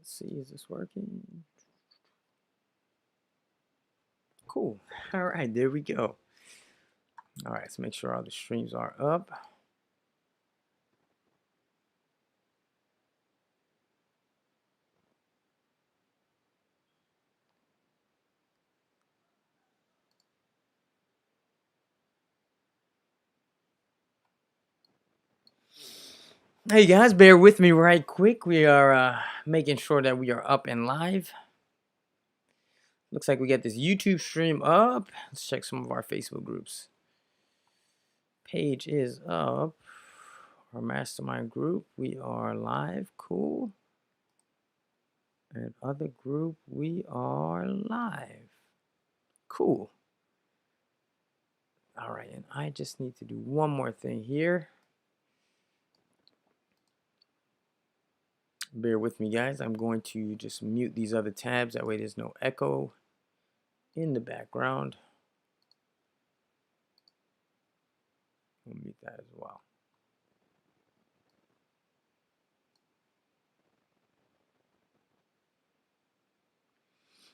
Let's see, is this working? Cool. All right, there we go. All right, let's make sure all the streams are up. Hey guys, bear with me right quick. We are making sure that we are up and live. Looks like we got this YouTube stream up. Let's check some of our Facebook groups. Page is up. Our mastermind group, we are live. Cool. And other group, we are live. Cool. All right, and I just need to do one more thing here. Bear with me, guys. I'm going to just mute these other tabs. That way there's no echo in the background. We'll mute that as well.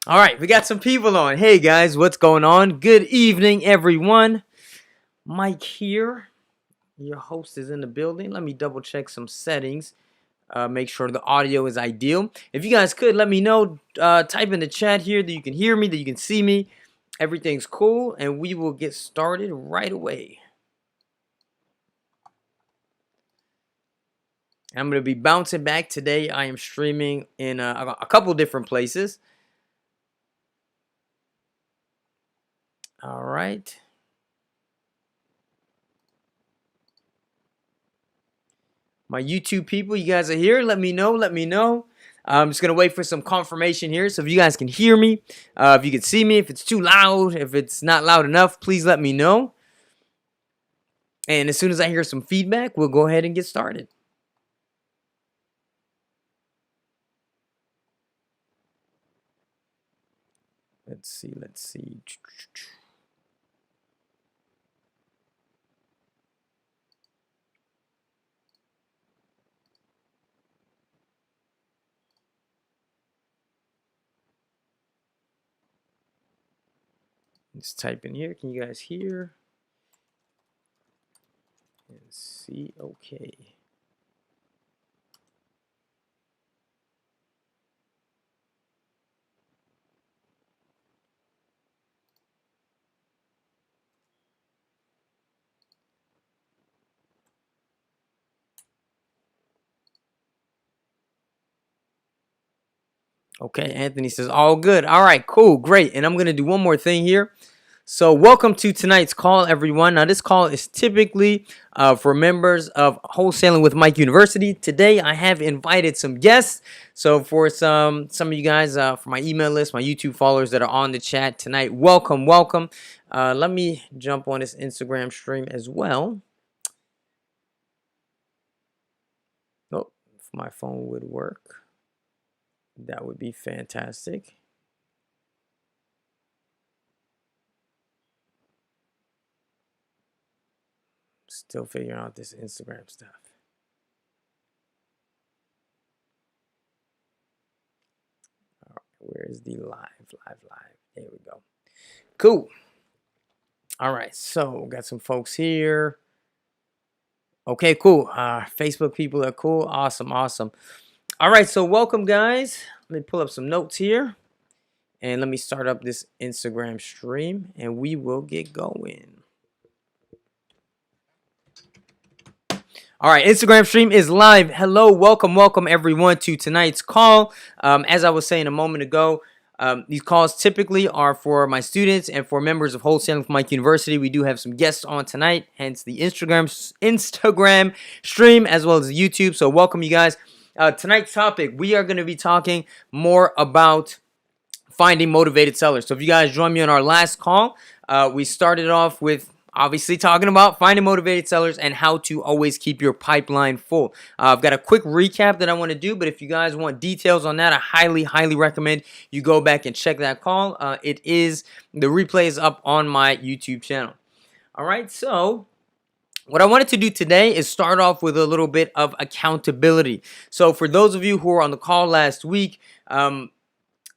All right, we got some people on. Hey guys, what's going on? Good evening, everyone. Mike here. Your host is in the building. Let me double check some settings. Make sure the audio is ideal. If you guys could, let me know. Type in the chat here that you can hear me, that you can see me. Everything's cool, and we will get started right away. I'm going to be bouncing back today. I am streaming in a couple different places. All right. My YouTube people, you guys are here. Let me know. Let me know. I'm just going to wait for some confirmation here. So if you guys can hear me, if you can see me, if it's too loud, if it's not loud enough, please let me know. And as soon as I hear some feedback, we'll go ahead and get started. Let's see. Let's see. Let's type in here. Can you guys hear? And see. Okay. Okay, Anthony says, all good. All right, cool, great. And I'm going to do one more thing here. So welcome to tonight's call, everyone. Now, this call is typically for members of Wholesaling with Mike University. Today, I have invited some guests. So for some of you guys, for my email list, my YouTube followers that are on the chat tonight, welcome, welcome. Let me jump on this Instagram stream as well. Oh, if my phone would work, that would be fantastic. Still figuring out this Instagram stuff. All right, where is the live? There we go. Cool. All right, so got some folks here. Okay, cool. Facebook people are cool. Awesome, awesome. All right, so welcome, guys. Let me pull up some notes here. And let me start up this Instagram stream, and we will get going. All right, Instagram stream is live. Hello, welcome everyone to tonight's call. As I was saying a moment ago, these calls typically are for my students and for members of Wholesaling with Mike University. We do have some guests on tonight, hence the Instagram stream as well as YouTube. So welcome, you guys. Tonight's topic, we are going to be talking more about finding motivated sellers. So if you guys joined me on our last call, we started off with obviously talking about finding motivated sellers and how to always keep your pipeline full. I've got a quick recap that I want to do, but if you guys want details on that, I highly recommend you go back and check that call. The replay is up on my YouTube channel. All right, so What I wanted to do today is start off with a little bit of accountability. So for those of you who were on the call last week,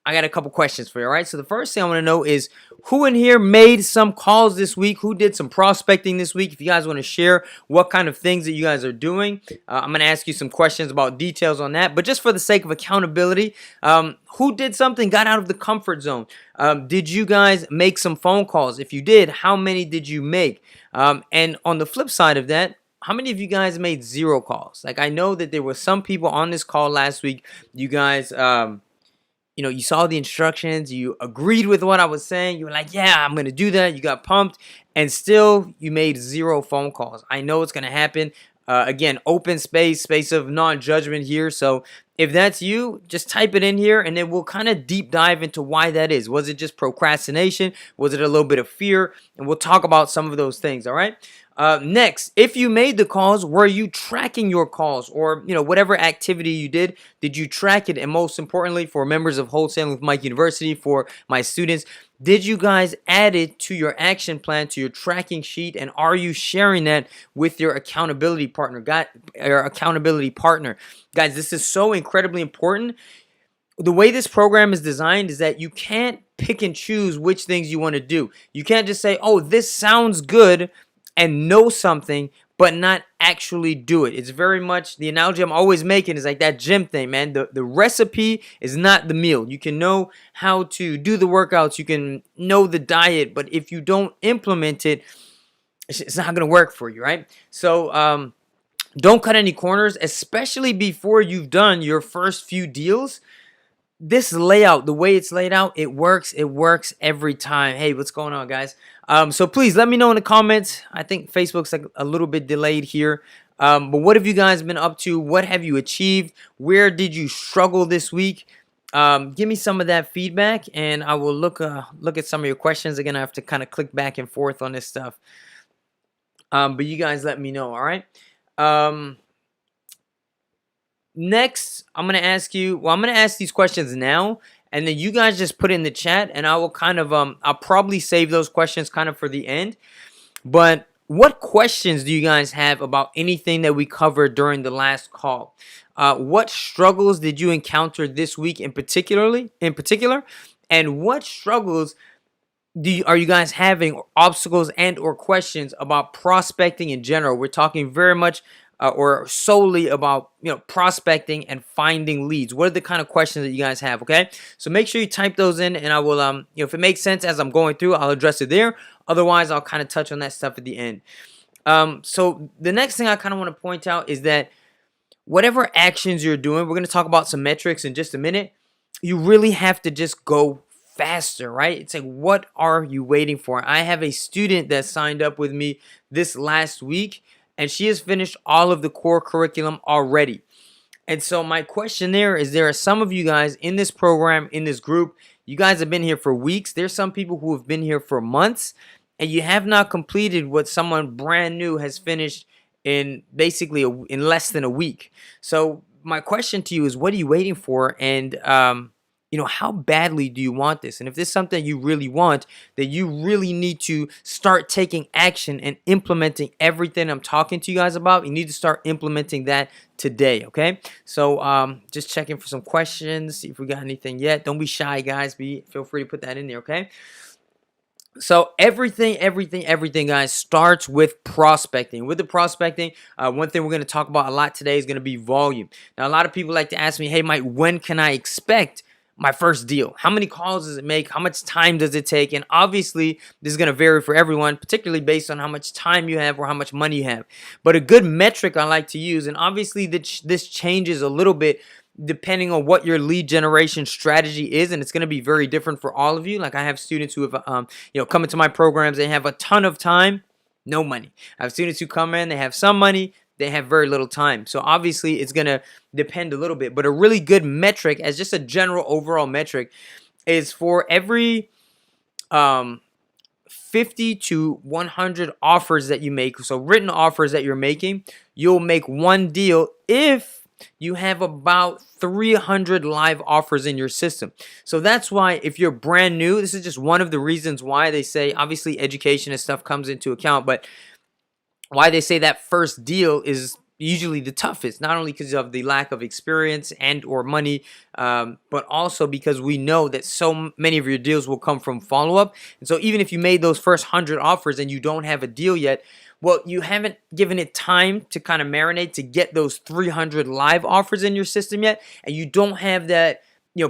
I got a couple questions for you, all right? So the first thing I want to know is who in here made some calls this week? Who did some prospecting this week? If you guys want to share what kind of things that you guys are doing, I'm going to ask you some questions about details on that. But just for the sake of accountability, who did something, got out of the comfort zone? Did you guys make some phone calls? If you did, how many did you make? And on the flip side of that, how many of you guys made 0 calls? Like, I know that there were some people on this call last week. You guys, you saw the instructions, you agreed with what I was saying, you were like, yeah, I'm gonna do that, you got pumped, and still you made 0 phone calls. I know it's gonna happen. Again, open space of non-judgment here. So if that's you, just type it in here and then we'll kind of deep dive into why that is. Was it just procrastination? Was it a little bit of fear? And we'll talk about some of those things, all right? Next, if you made the calls, were you tracking your calls, or whatever activity you did you track it? And most importantly, for members of Wholesaling with Mike University, for my students, did you guys add it to your action plan, to your tracking sheet, and are you sharing that with your accountability partner? Guys, this is so incredibly important. The way this program is designed is that you can't pick and choose which things you want to do. You can't just say, oh, this sounds good, and know something but not actually do it. It's very much the analogy I'm always making is like that gym thing, man. The recipe is not the meal. You can know how to do the workouts, you can know the diet, but if you don't implement it, it's not going to work for you, right? So don't cut any corners, especially before you've done your first few deals. This layout, the way it's laid out, it works every time. Hey, what's going on, guys? So please let me know in the comments. I think Facebook's like a little bit delayed here. But what have you guys been up to? What have you achieved? Where did you struggle this week? Give me some of that feedback, and I will look at some of your questions. Again, I have to kind of click back and forth on this stuff. But you guys let me know, all right? Next, I'm going to ask these questions now, and then you guys just put it in the chat, and I will kind of, I'll probably save those questions kind of for the end. But what questions do you guys have about anything that we covered during the last call? What struggles did you encounter this week in particular? And what struggles are you guys having, or obstacles and or questions about prospecting in general? We're talking very much or solely about prospecting and finding leads. What are the kind of questions that you guys have? Okay, so make sure you type those in, and I will if it makes sense as I'm going through, I'll address it there. Otherwise, I'll kind of touch on that stuff at the end. So the next thing I kind of want to point out is that whatever actions you're doing, we're going to talk about some metrics in just a minute. You really have to just go faster, right? It's like, what are you waiting for? I have a student that signed up with me this last week, and she has finished all of the core curriculum already. And so my question there are some of you guys in this program, in this group, you guys have been here for weeks. There's some people who have been here for months, and you have not completed what someone brand new has finished in basically in less than a week. So my question to you is, what are you waiting for? And how badly do you want this? And if this is something you really want, then you really need to start taking action and implementing everything I'm talking to you guys about. You need to start implementing that today, okay? So just checking for some questions, see if we got anything yet. Don't be shy, guys. Feel free to put that in there, okay? So everything, guys, starts with prospecting. With the prospecting, one thing we're going to talk about a lot today is going to be volume. Now, a lot of people like to ask me, hey, Mike, when can I expect my first deal? How many calls does it make? How much time does it take? And obviously, this is going to vary for everyone, particularly based on how much time you have or how much money you have. But a good metric I like to use, and obviously this changes a little bit depending on what your lead generation strategy is, and it's going to be very different for all of you. Like, I have students who have come into my programs, they have a ton of time, no money. I have students who come in, they have some money, they have very little time. So obviously it's going to depend a little bit, but a really good metric, as just a general overall metric, is for every 50 to 100 offers that you make, so written offers that you're making, you'll make one deal if you have about 300 live offers in your system. So that's why, if you're brand new, this is just one of the reasons why they say, obviously education and stuff comes into account, but why they say that first deal is usually the toughest, not only because of the lack of experience and or money, but also because we know that so many of your deals will come from follow-up. And so even if you made those first 100 offers and you don't have a deal yet, well, you haven't given it time to kind of marinate to get those 300 live offers in your system yet, and you don't have that,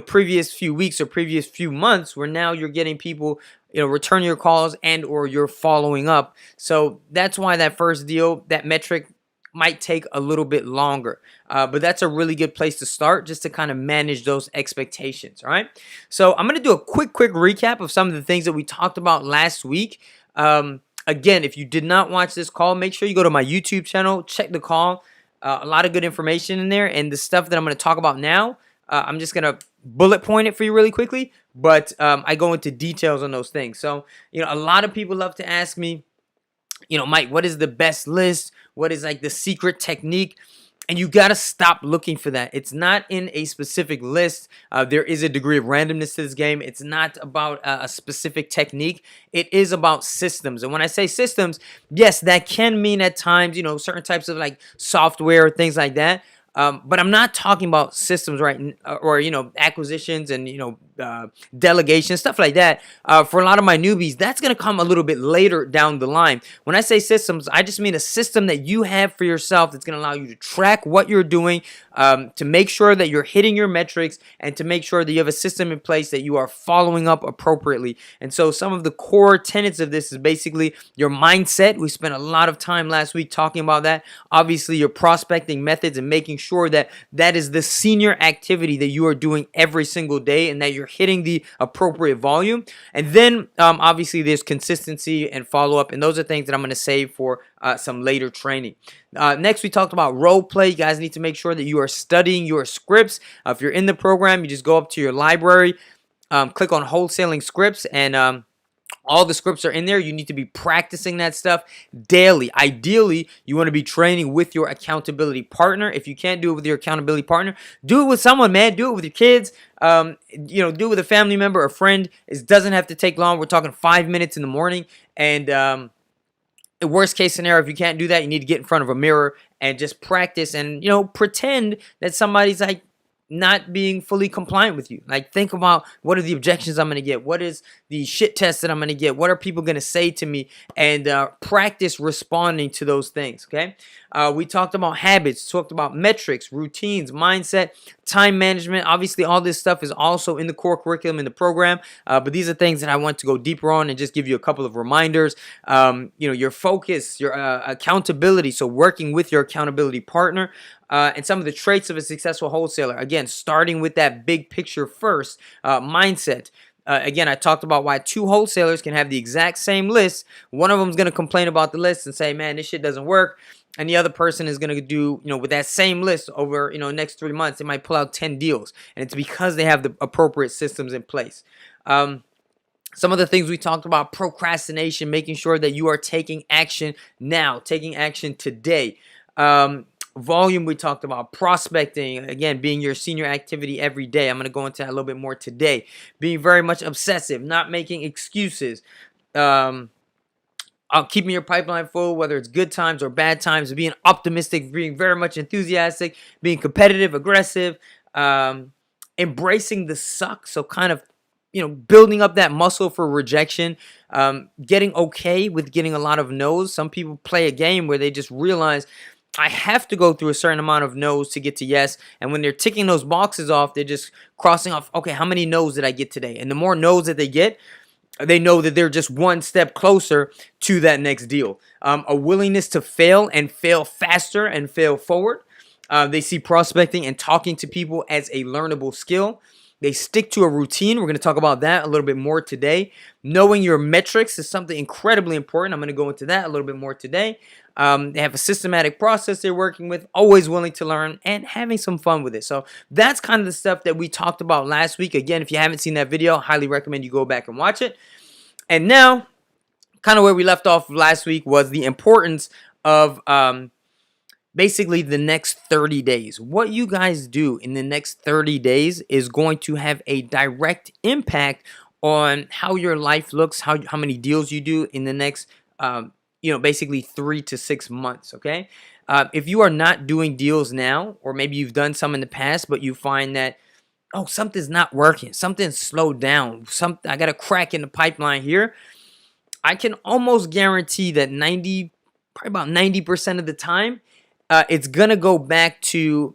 previous few weeks or previous few months where now you're getting people, return your calls and or you're following up. So that's why that first deal, that metric might take a little bit longer, but that's a really good place to start, just to kind of manage those expectations. All right, so I'm going to do a quick recap of some of the things that we talked about last week. Again, if you did not watch this call, make sure you go to my YouTube channel, check the call. A lot of good information in there, and the stuff that I'm going to talk about now, I'm just going to bullet point it for you really quickly, but I go into details on those things. So, a lot of people love to ask me, Mike, what is the best list? What is like the secret technique? And you got to stop looking for that. It's not in a specific list. There is a degree of randomness to this game. It's not about a specific technique. It is about systems. And when I say systems, yes, that can mean at times, certain types of like software or things like that. But I'm not talking about systems, right? Or, acquisitions and, delegation, stuff like that. For a lot of my newbies, that's going to come a little bit later down the line. When I say systems, I just mean a system that you have for yourself that's going to allow you to track what you're doing, to make sure that you're hitting your metrics, and to make sure that you have a system in place that you are following up appropriately. And so some of the core tenets of this is basically your mindset. We spent a lot of time last week talking about that. Obviously, your prospecting methods and making sure that that is the senior activity that you are doing every single day and that you're hitting the appropriate volume. And then obviously there's consistency and follow-up, and those are things that I'm going to save for some later training. Next, we talked about role play. You guys need to make sure that you are studying your scripts. If you're in the program, you just go up to your library, click on wholesaling scripts, and all the scripts are in there. You need to be practicing that stuff daily. Ideally, you want to be training with your accountability partner. If you can't do it with your accountability partner, do it with someone, man. Do it with your kids. Do it with a family member, a friend. It doesn't have to take long. We're talking 5 minutes in the morning. And worst case scenario, if you can't do that, you need to get in front of a mirror and just practice and, pretend that somebody's like not being fully compliant with you. Like, think about, what are the objections I'm going to get? What is the shit test that I'm going to get? What are people going to say to me? And practice responding to those things, okay? We talked about habits, talked about metrics, routines, mindset, time management. Obviously, all this stuff is also in the core curriculum in the program, but these are things that I want to go deeper on and just give you a couple of reminders. Your focus, your accountability, so working with your accountability partner, and some of the traits of a successful wholesaler. Again, starting with that big picture first, mindset. Again, I talked about why two wholesalers can have the exact same list. One of them is going to complain about the list and say, man, this shit doesn't work. And the other person is going to do, with that same list over, next 3 months, they might pull out 10 deals. And it's because they have the appropriate systems in place. Some of the things we talked about: procrastination, making sure that you are taking action now, taking action today. Volume, we talked about. Prospecting, again, being your senior activity every day. I'm going to go into that a little bit more today. Being very much obsessive, not making excuses. Keeping your pipeline full, whether it's good times or bad times. Being optimistic, being very much enthusiastic, being competitive, aggressive. Embracing the suck, so kind of building up that muscle for rejection, getting okay with getting a lot of no's. Some people play a game where they just realize, I have to go through a certain amount of no's to get to yes. And when they're ticking those boxes off, they're just crossing off, okay, how many no's did I get today? And the more no's that they get, they know that they're just one step closer to that next deal. A willingness to fail and fail faster and fail forward. They see prospecting and talking to people as a learnable skill. They stick to a routine. We're going to talk about that a little bit more today. Knowing your metrics is something incredibly important. I'm going to go into that a little bit more today. They have a systematic process they're working with, always willing to learn, and having some fun with it. So that's kind of the stuff that we talked about last week. Again, if you haven't seen that video, I highly recommend you go back and watch it. And now, kind of where we left off last week was the importance of basically the next 30 days. What you guys do in the next 30 days is going to have a direct impact on how your life looks, how many deals you do in the next basically 3 to 6 months. Okay. If you are not doing deals now, or maybe you've done some in the past, but you find that, oh, something's not working, something's slowed down, I got a crack in the pipeline here, I can almost guarantee that probably about 90% of the time, it's gonna go back to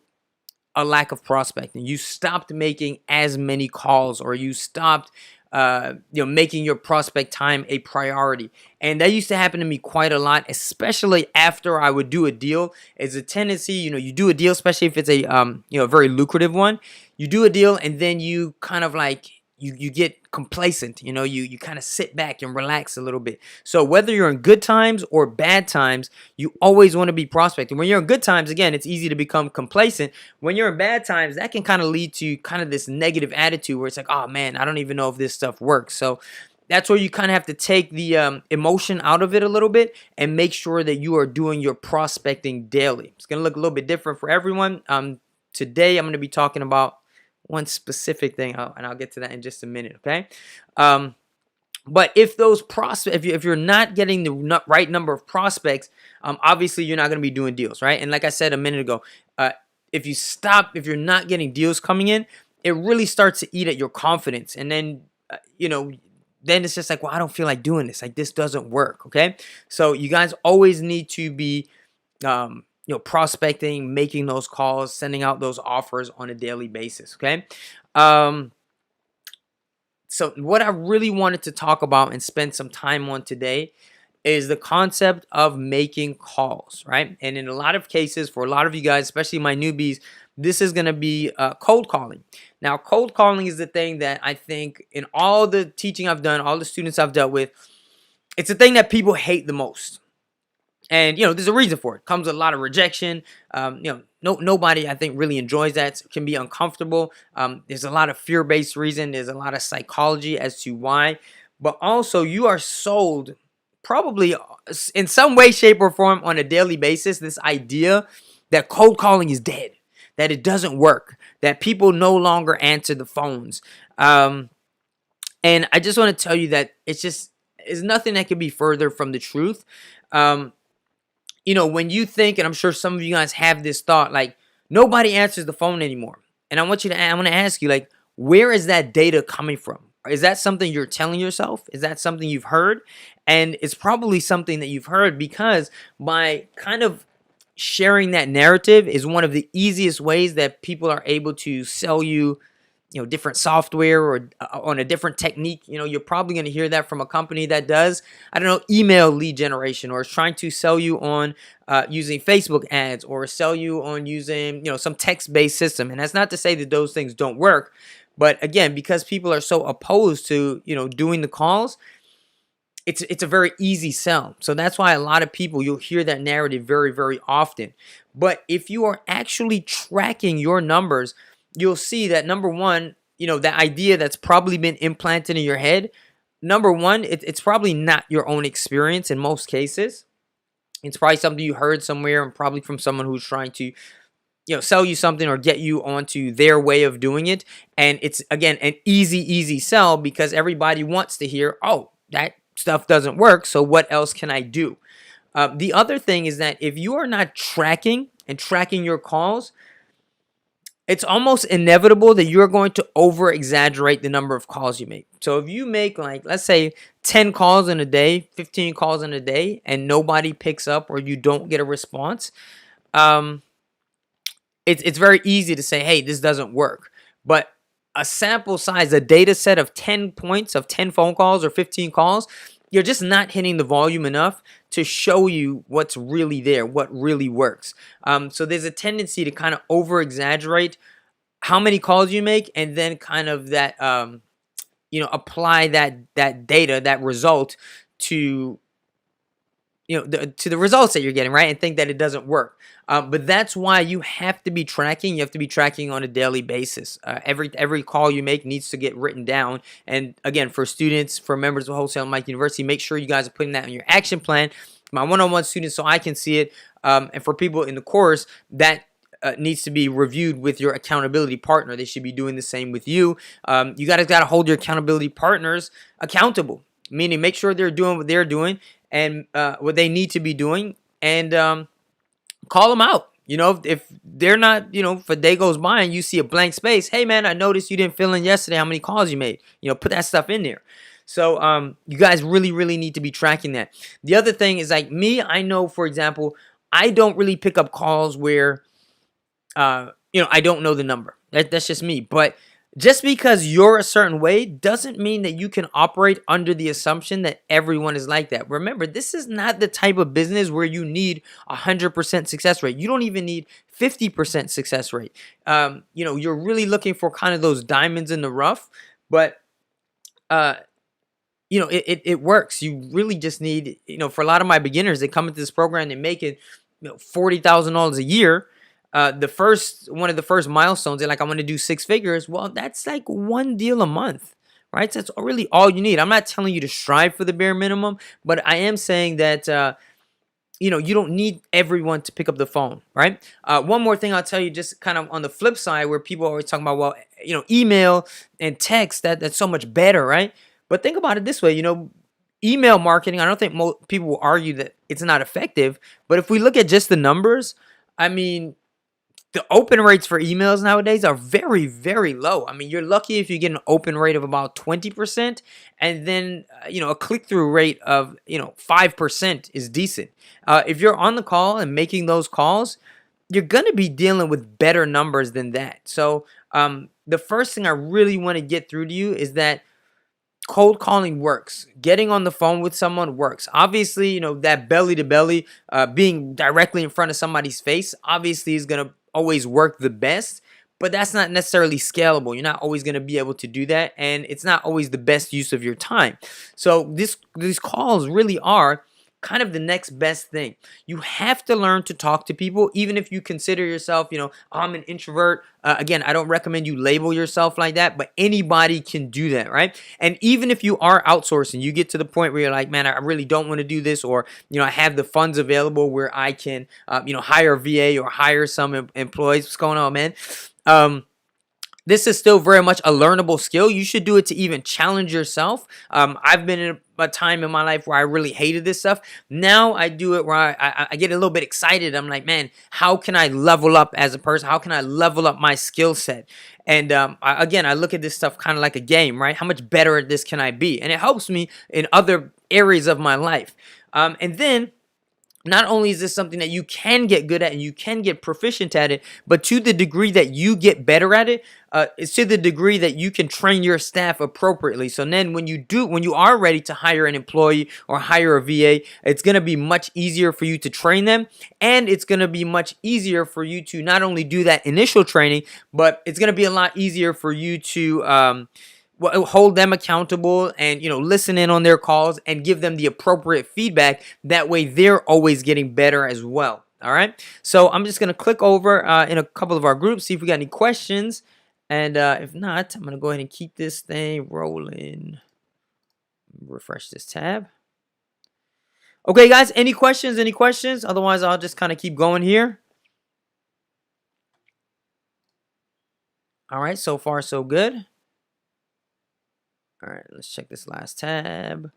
a lack of prospecting. You stopped making as many calls, or you stopped making your prospect time a priority. And that used to happen to me quite a lot, especially after I would do a deal. It's a tendency, you do a deal, especially if it's a very lucrative one. You do a deal, and then you kind of like you get complacent. You kind of sit back and relax a little bit. So whether you're in good times or bad times, you always want to be prospecting. When you're in good times, again, it's easy to become complacent. When you're in bad times, that can kind of lead to kind of this negative attitude where it's like, oh man, I don't even know if this stuff works. So that's where you kind of have to take the emotion out of it a little bit and make sure that you are doing your prospecting daily. It's going to look a little bit different for everyone. Today, I'm going to be talking about one specific thing, and I'll get to that in just a minute, okay? But if those prospects, if you're not getting the right number of prospects, obviously you're not going to be doing deals, right? And like I said a minute ago, if you're not getting deals coming in, it really starts to eat at your confidence, and then then it's just like, well, I don't feel like doing this. Like, this doesn't work, okay? So you guys always need to be prospecting, making those calls, sending out those offers on a daily basis. Okay. So what I really wanted to talk about and spend some time on today is the concept of making calls, right? And in a lot of cases, for a lot of you guys, especially my newbies, this is going to be cold calling. Now, cold calling is the thing that I think in all the teaching I've done, all the students I've dealt with, it's the thing that people hate the most. And, there's a reason for it. Comes with a lot of rejection. Nobody, I think, really enjoys that. It can be uncomfortable. There's a lot of fear-based reason. There's a lot of psychology as to why. But also, you are sold probably in some way, shape, or form on a daily basis this idea that cold calling is dead, that it doesn't work, that people no longer answer the phones. And I just want to tell you that it's nothing that could be further from the truth. When you think, and I'm sure some of you guys have this thought, like, nobody answers the phone anymore. And I'm going to ask you, like, where is that data coming from? Is that something you're telling yourself? Is that something you've heard? And it's probably something that you've heard, because by kind of sharing that narrative is one of the easiest ways that people are able to sell you different software or on a different technique. You're probably going to hear that from a company that does, I don't know, email lead generation, or is trying to sell you on using Facebook ads, or sell you on using, some text-based system. And that's not to say that those things don't work. But again, because people are so opposed to, doing the calls, it's a very easy sell. So that's why a lot of people, you'll hear that narrative very, very often. But if you are actually tracking your numbers, you'll see that, number one, that idea that's probably been implanted in your head, number one, it's probably not your own experience in most cases. It's probably something you heard somewhere, and probably from someone who's trying to sell you something or get you onto their way of doing it. And it's, again, an easy sell, because everybody wants to hear, oh, that stuff doesn't work, so what else can I do? The other thing is that if you are not tracking your calls, it's almost inevitable that you're going to over-exaggerate the number of calls you make. So if you make, like, let's say 10 calls in a day, 15 calls in a day, and nobody picks up, or you don't get a response, it's very easy to say, hey, this doesn't work. But a sample size, a data set of 10 points, of 10 phone calls or 15 calls, you're just not hitting the volume enough to show you what's really there, what really works. So there's a tendency to kind of over-exaggerate how many calls you make, and then kind of that, apply that data, that result to to the results that you're getting, right? And think that it doesn't work. But that's why you have to be tracking. You have to be tracking on a daily basis. Every call you make needs to get written down. And again, for students, for members of Wholesale Mike University, make sure you guys are putting that in your action plan. My one-on-one students, so I can see it. And for people in the course, that needs to be reviewed with your accountability partner. They should be doing the same with you. You got to hold your accountability partners accountable. Meaning, make sure they're doing what they're doing, and what they need to be doing, and call them out. If they're not, if a day goes by and you see a blank space, hey man, I noticed you didn't fill in yesterday how many calls you made. Put that stuff in there. So you guys really, really need to be tracking that. The other thing is, like me, I know, for example, I don't really pick up calls where I don't know the number. That's just me. But just because you're a certain way doesn't mean that you can operate under the assumption that everyone is like that. Remember, this is not the type of business where you need 100% success rate. You don't even need 50% success rate. You're really looking for kind of those diamonds in the rough, but it works. You really just need, for a lot of my beginners, they come into this program and make it, $40,000 a year. One of the first milestones, they're like, I want to do 6 figures. Well, that's like one deal a month, right? So that's really all you need. I'm not telling you to strive for the bare minimum, but I am saying that, you don't need everyone to pick up the phone, right? One more thing I'll tell you, just kind of on the flip side, where people are always talking about, well, email and text, that's so much better, right? But think about it this way, email marketing, I don't think most people will argue that it's not effective, but if we look at just the numbers, I mean, the open rates for emails nowadays are very, very low. I mean, you're lucky if you get an open rate of about 20%, and then, a click-through rate of, 5% is decent. If you're on the call and making those calls, you're going to be dealing with better numbers than that. So the first thing I really want to get through to you is that cold calling works. Getting on the phone with someone works. Obviously, that belly to belly, being directly in front of somebody's face, obviously is going to always work the best, but that's not necessarily scalable. You're not always going to be able to do that, and it's not always the best use of your time. So these calls really are kind of the next best thing. You have to learn to talk to people, even if you consider yourself, I'm an introvert. Again, I don't recommend you label yourself like that, but anybody can do that, right? And even if you are outsourcing, you get to the point where you're like, man, I really don't want to do this, or, I have the funds available where I can, hire a VA or hire some employees. What's going on, man? This is still very much a learnable skill. You should do it to even challenge yourself. I've been in a time in my life where I really hated this stuff. Now I do it where I get a little bit excited. I'm like, man, how can I level up as a person? How can I level up my skill set? And I look at this stuff kind of like a game, right? How much better at this can I be? And it helps me in other areas of my life. And then, not only is this something that you can get good at and you can get proficient at it, but to the degree that you get better at it, it's to the degree that you can train your staff appropriately. So then when you are ready to hire an employee or hire a VA, it's going to be much easier for you to train them. And it's going to be much easier for you to not only do that initial training, but it's going to be a lot easier for you to, hold them accountable and, listen in on their calls and give them the appropriate feedback. That way they're always getting better as well. All right. So I'm just going to click over in a couple of our groups, see if we got any questions. And if not, I'm going to go ahead and keep this thing rolling. Refresh this tab. Okay, guys, any questions? Any questions? Otherwise, I'll just kind of keep going here. All right. So far, so good. All right, let's check this last tab.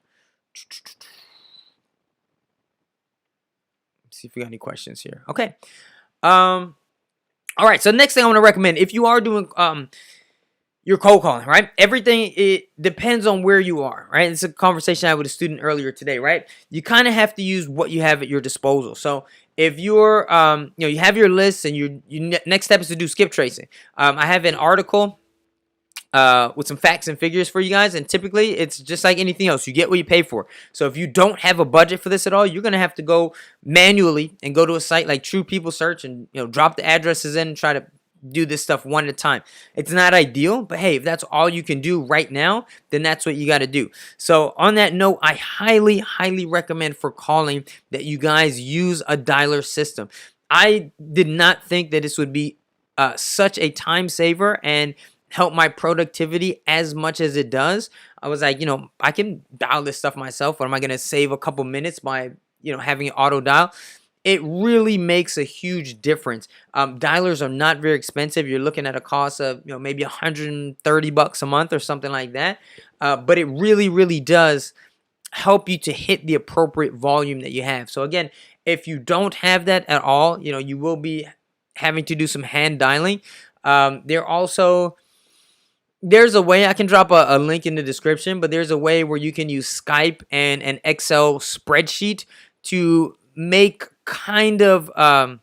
See if we got any questions here. Okay. All right, so next thing I want to recommend, if you are doing your cold calling, right? Everything, it depends on where you are, right? It's a conversation I had with a student earlier today, right? You kind of have to use what you have at your disposal. So if you're, you have your list and your next step is to do skip tracing. I have an article with some facts and figures for you guys, and typically it's just like anything else. You get what you pay for. So if you don't have a budget for this at all, you're gonna have to go manually and go to a site like True People Search and drop the addresses in and try to do this stuff one at a time. It's not ideal, but hey, if that's all you can do right now, then that's what you got to do. So on that note, I highly recommend for calling that you guys use a dialer system. I did not think that this would be such a time saver and help my productivity as much as it does. I was like, I can dial this stuff myself. What am I going to save a couple minutes by, having it auto dial? It really makes a huge difference. Dialers are not very expensive. You're looking at a cost of, maybe $130 a month or something like that. But it really does help you to hit the appropriate volume that you have. So again, if you don't have that at all, you will be having to do some hand dialing. There's a way, I can drop a link in the description, but there's a way where you can use Skype and an Excel spreadsheet to make kind of I'll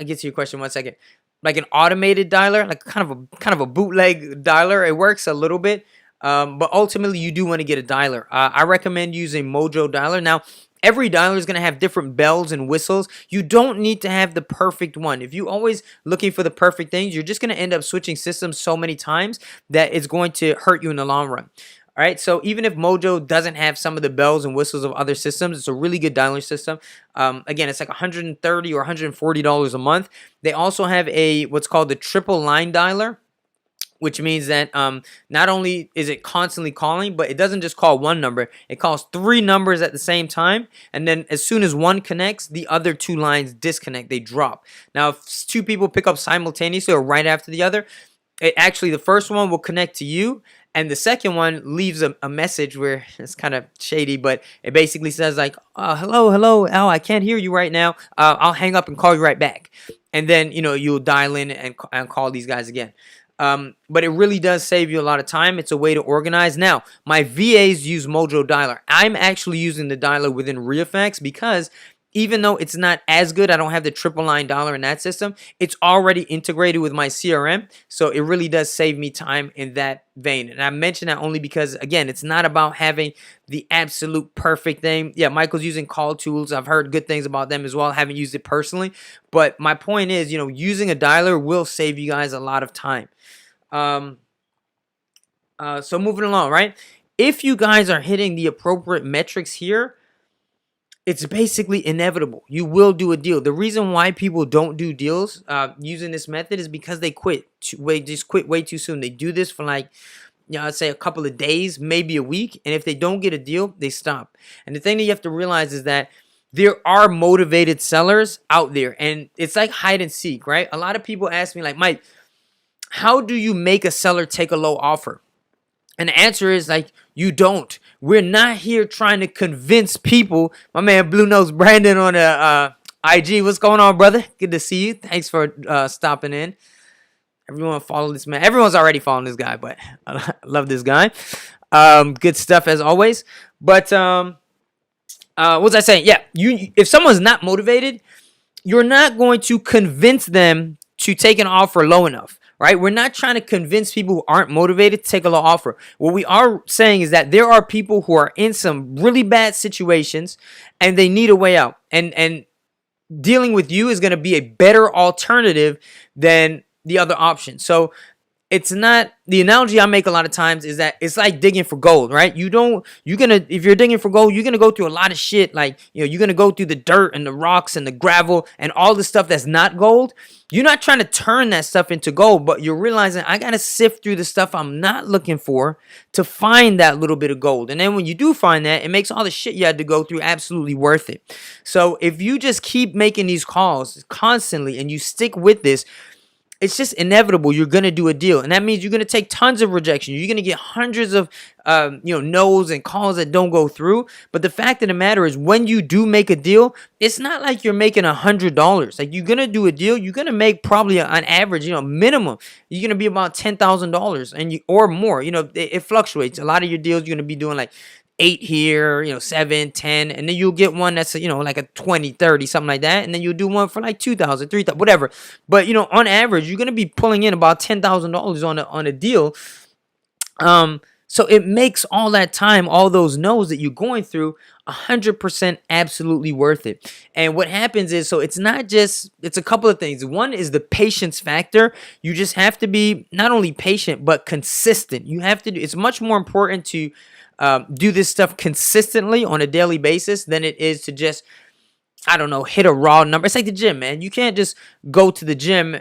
get to your question 1 second. Like an automated dialer, like kind of a bootleg dialer. It works a little bit, but ultimately you do want to get a dialer. I recommend using Mojo Dialer. Now, every dialer is going to have different bells and whistles. You don't need to have the perfect one. If you're always looking for the perfect things, you're just going to end up switching systems so many times that it's going to hurt you in the long run. All right, so even if Mojo doesn't have some of the bells and whistles of other systems, it's a really good dialer system. Again, it's like $130 or $140 a month. They also have what's called the triple line dialer, which means that not only is it constantly calling, but it doesn't just call one number. It calls 3 numbers at the same time, and then as soon as one connects, the other 2 lines disconnect. They drop. Now, if 2 people pick up simultaneously or right after the other, the first one will connect to you, and the second one leaves a message where it's kind of shady, but it basically says like, hello, Al, I can't hear you right now. I'll hang up and call you right back. And then, you'll dial in and call these guys again. But it really does save you a lot of time. It's a way to organize. Now, my VAs use Mojo Dialer. I'm actually using the dialer within REIFax because even though it's not as good, I don't have the triple line dialer in that system, it's already integrated with my CRM. So it really does save me time in that vein. And I mention that only because, again, it's not about having the absolute perfect thing. Yeah, Michael's using Call Tools. I've heard good things about them as well. I haven't used it personally. But my point is, using a dialer will save you guys a lot of time. So moving along, right? If you guys are hitting the appropriate metrics here, it's basically inevitable. You will do a deal. The reason why people don't do deals using this method is because they quit. Just quit way too soon. They do this for like, I'd say a couple of days, maybe a week. And if they don't get a deal, they stop. And the thing that you have to realize is that there are motivated sellers out there. And it's like hide and seek, right? A lot of people ask me like, Mike, how do you make a seller take a low offer? And the answer is like, you don't. We're not here trying to convince people. My man Blue Nose Brandon on the IG. What's going on, brother? Good to see you. Thanks for stopping in. Everyone follow this man. Everyone's already following this guy, but I love this guy. Good stuff as always. But what was I saying? Yeah, if someone's not motivated, you're not going to convince them to take an offer low enough. Right? We're not trying to convince people who aren't motivated to take a low offer. What we are saying is that there are people who are in some really bad situations and they need a way out. And dealing with you is going to be a better alternative than the other option. So it's not, the analogy I make a lot of times is that it's like digging for gold, right? If you're digging for gold, you're going to go through a lot of shit. Like, you're going to go through the dirt and the rocks and the gravel and all the stuff that's not gold. You're not trying to turn that stuff into gold, but you're realizing I got to sift through the stuff I'm not looking for to find that little bit of gold. And then when you do find that, it makes all the shit you had to go through absolutely worth it. So if you just keep making these calls constantly and you stick with this, it's just inevitable you're going to do a deal. And that means you're going to take tons of rejection. You're going to get hundreds of no's and calls that don't go through. But the fact of the matter is, when you do make a deal, it's not like you're making $100. Like, you're going to do a deal, you're going to make probably on average, minimum, you're going to be about $10,000 or more. It fluctuates. A lot of your deals, you're going to be doing like 8 here, 7, 10, and then you'll get one that's, like a 20, 30, something like that, and then you'll do one for like 2,000, 3,000, whatever. But, on average, you're going to be pulling in about $10,000 on a deal. So it makes all that time, all those no's that you're going through, 100% absolutely worth it. And what happens is, so it's a couple of things. One is the patience factor. You just have to be not only patient, but consistent. It's much more important to do this stuff consistently on a daily basis than it is to just, hit a raw number. It's like the gym, man. You can't just go to the gym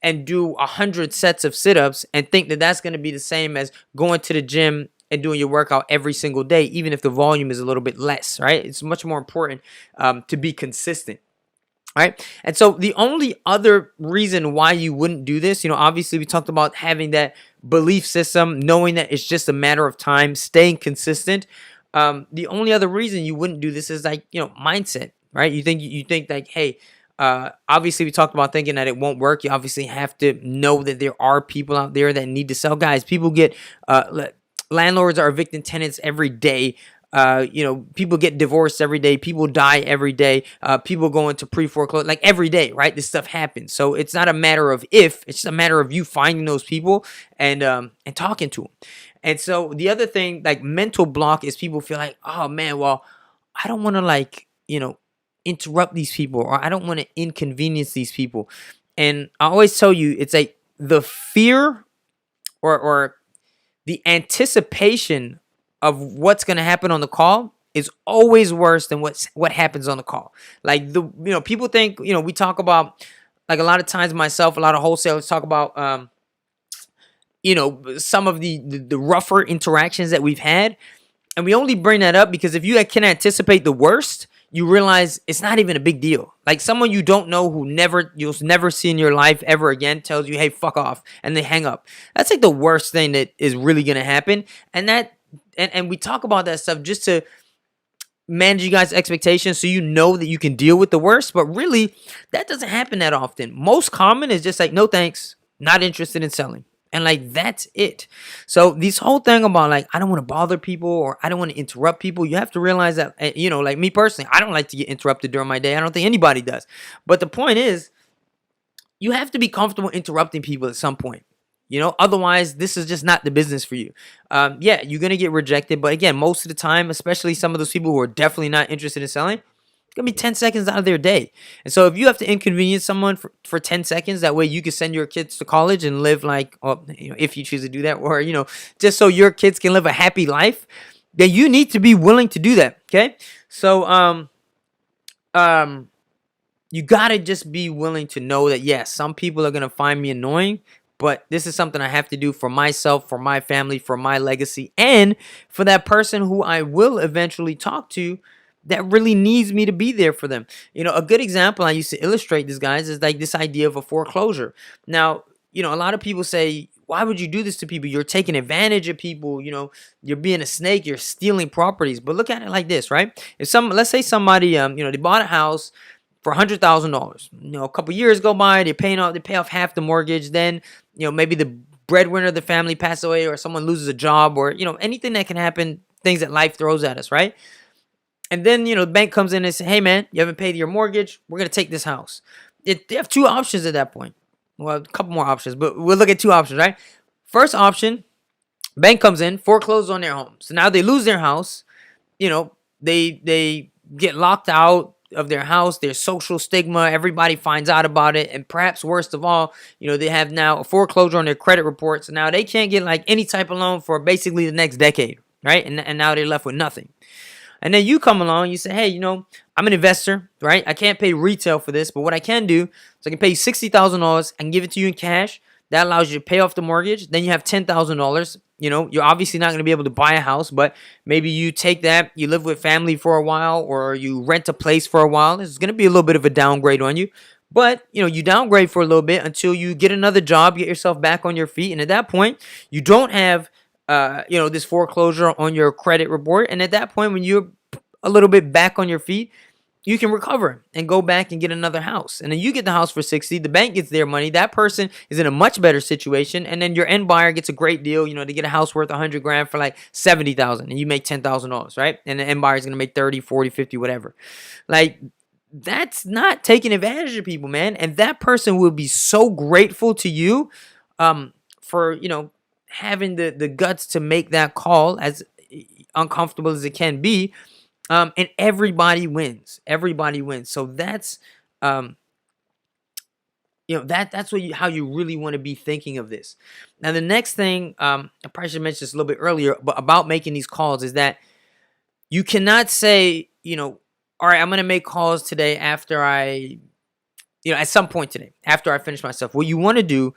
and do 100 sets of sit-ups and think that that's going to be the same as going to the gym and doing your workout every single day, even if the volume is a little bit less, right? It's much more important to be consistent. Right. And so the only other reason why you wouldn't do this, obviously we talked about having that belief system, knowing that it's just a matter of time, staying consistent. The only other reason you wouldn't do this is like, mindset, right? You think like, hey, obviously we talked about thinking that it won't work. You obviously have to know that there are people out there that need to sell. Guys, people get, landlords are evicting tenants every day. People get divorced every day. People die every day. People go into pre-foreclosure, like every day, right? This stuff happens. So it's not a matter of if, it's just a matter of you finding those people and talking to them. And so the other thing, like mental block, is people feel like, oh man, well, I don't want to interrupt these people, or I don't want to inconvenience these people. And I always tell you, it's like the fear or the anticipation of what's going to happen on the call is always worse than what happens on the call. Like people think, we talk about, like a lot of times myself, a lot of wholesalers talk about, some of the rougher interactions that we've had. And we only bring that up because if you can anticipate the worst, you realize it's not even a big deal. Like someone you don't know who you'll never see in your life ever again tells you, hey, fuck off, and they hang up. That's like the worst thing that is really going to happen. And we talk about that stuff just to manage you guys' expectations so you know that you can deal with the worst. But really, that doesn't happen that often. Most common is just like, no thanks, not interested in selling. And like, that's it. So this whole thing about like, I don't want to bother people or I don't want to interrupt people. You have to realize that, like me personally, I don't like to get interrupted during my day. I don't think anybody does. But the point is, you have to be comfortable interrupting people at some point. Otherwise, this is just not the business for you. Yeah, you're going to get rejected. But again, most of the time, especially some of those people who are definitely not interested in selling, it's going to be 10 seconds out of their day. And so if you have to inconvenience someone for 10 seconds, that way you can send your kids to college and live like, if you choose to do that, or, just so your kids can live a happy life, then you need to be willing to do that. Okay. So, you got to just be willing to know that, yes, some people are going to find me annoying, but this is something I have to do for myself, for my family, for my legacy, and for that person who I will eventually talk to that really needs me to be there for them. A good example I used to illustrate this, guys, is like this idea of a foreclosure. Now, a lot of people say, why would you do this to people? You're taking advantage of people. You're being a snake. You're stealing properties. But look at it like this, right? Let's say somebody, they bought a house for $100,000. A couple years go by, they pay off half the mortgage. Then, maybe the breadwinner of the family passes away, or someone loses a job, or anything that can happen, things that life throws at us, right? And then, the bank comes in and says, hey, man, you haven't paid your mortgage. We're going to take this house. They have two options at that point. Well, a couple more options, but we'll look at two options, right? First option, bank comes in, forecloses on their home. So now they lose their house. They get locked out of their house, their social stigma, everybody finds out about it. And perhaps worst of all, they have now a foreclosure on their credit report. So now they can't get like any type of loan for basically the next decade, right? And now they're left with nothing. And then you come along, you say, hey, I'm an investor, right? I can't pay retail for this, but what I can do is I can pay you $60,000 and give it to you in cash. That allows you to pay off the mortgage. Then you have $10,000. You're obviously not going to be able to buy a house, but maybe you take that, you live with family for a while, or you rent a place for a while. It's going to be a little bit of a downgrade on you. But, you downgrade for a little bit until you get another job, get yourself back on your feet. And at that point, you don't have this foreclosure on your credit report. And at that point, when you're a little bit back on your feet, you can recover and go back and get another house. And then you get the house for 60, the bank gets their money. That person is in a much better situation. And then your end buyer gets a great deal. They get a house worth 100 grand for like 70,000 and you make $10,000, right? And the end buyer is going to make 30, 40, 50, whatever. Like, that's not taking advantage of people, man. And that person will be so grateful to you for, having the guts to make that call, as uncomfortable as it can be. And everybody wins. Everybody wins. So that's, that's how you really want to be thinking of this. Now, the next thing, I probably should mention this a little bit earlier, but about making these calls is that you cannot say, all right, I'm going to make calls today after at some point today, after I finish myself. What you want to do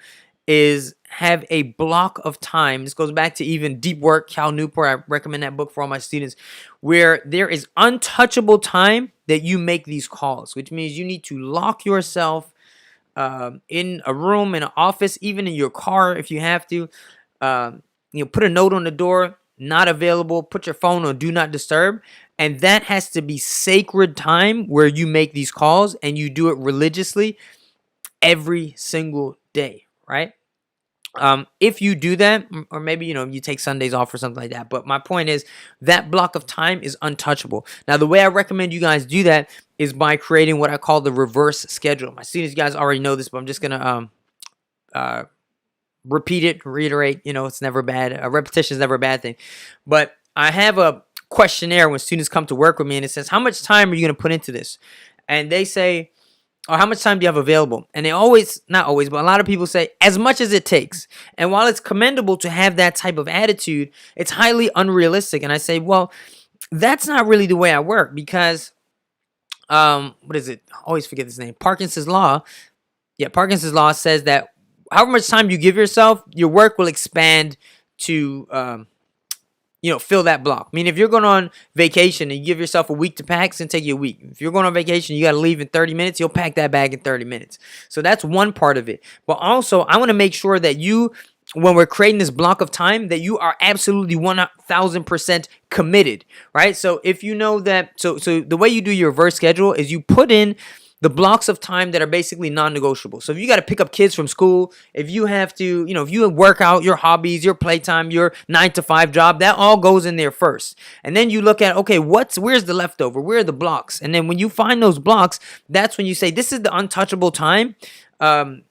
is have a block of time. This goes back to even Deep Work, Cal Newport. I recommend that book for all my students, where there is untouchable time that you make these calls, which means you need to lock yourself in a room, in an office, even in your car if you have to. Put a note on the door, not available. Put your phone on do not disturb. And that has to be sacred time where you make these calls and you do it religiously every single day, right? If you do that, or maybe, you take Sundays off or something like that. But my point is that block of time is untouchable. Now, the way I recommend you guys do that is by creating what I call the reverse schedule. My students, you guys already know this, but I'm just going to repeat it, reiterate. It's never bad. Repetition is never a bad thing. But I have a questionnaire when students come to work with me, and it says, how much time are you going to put into this? And they say, or how much time do you have available? And they always, not always, but a lot of people say, as much as it takes. And while it's commendable to have that type of attitude, it's highly unrealistic. And I say, well, that's not really the way I work, because, what is it? I always forget this name. Parkinson's Law. Yeah, Parkinson's Law says that however much time you give yourself, your work will expand to, fill that block. I mean, if you're going on vacation and you give yourself a week to pack, it's going to take you a week. If you're going on vacation, you got to leave in 30 minutes, you'll pack that bag in 30 minutes. So that's one part of it. But also, I want to make sure that you, when we're creating this block of time, that you are absolutely 1000% committed, right? So if you know that, so the way you do your reverse schedule is you put in the blocks of time that are basically non-negotiable. So if you got to pick up kids from school, if you have to, if you work out, your hobbies, your playtime, your 9-to-5 job, that all goes in there first. And then you look at, okay, where's the leftover? Where are the blocks? And then when you find those blocks, that's when you say, this is the untouchable time. And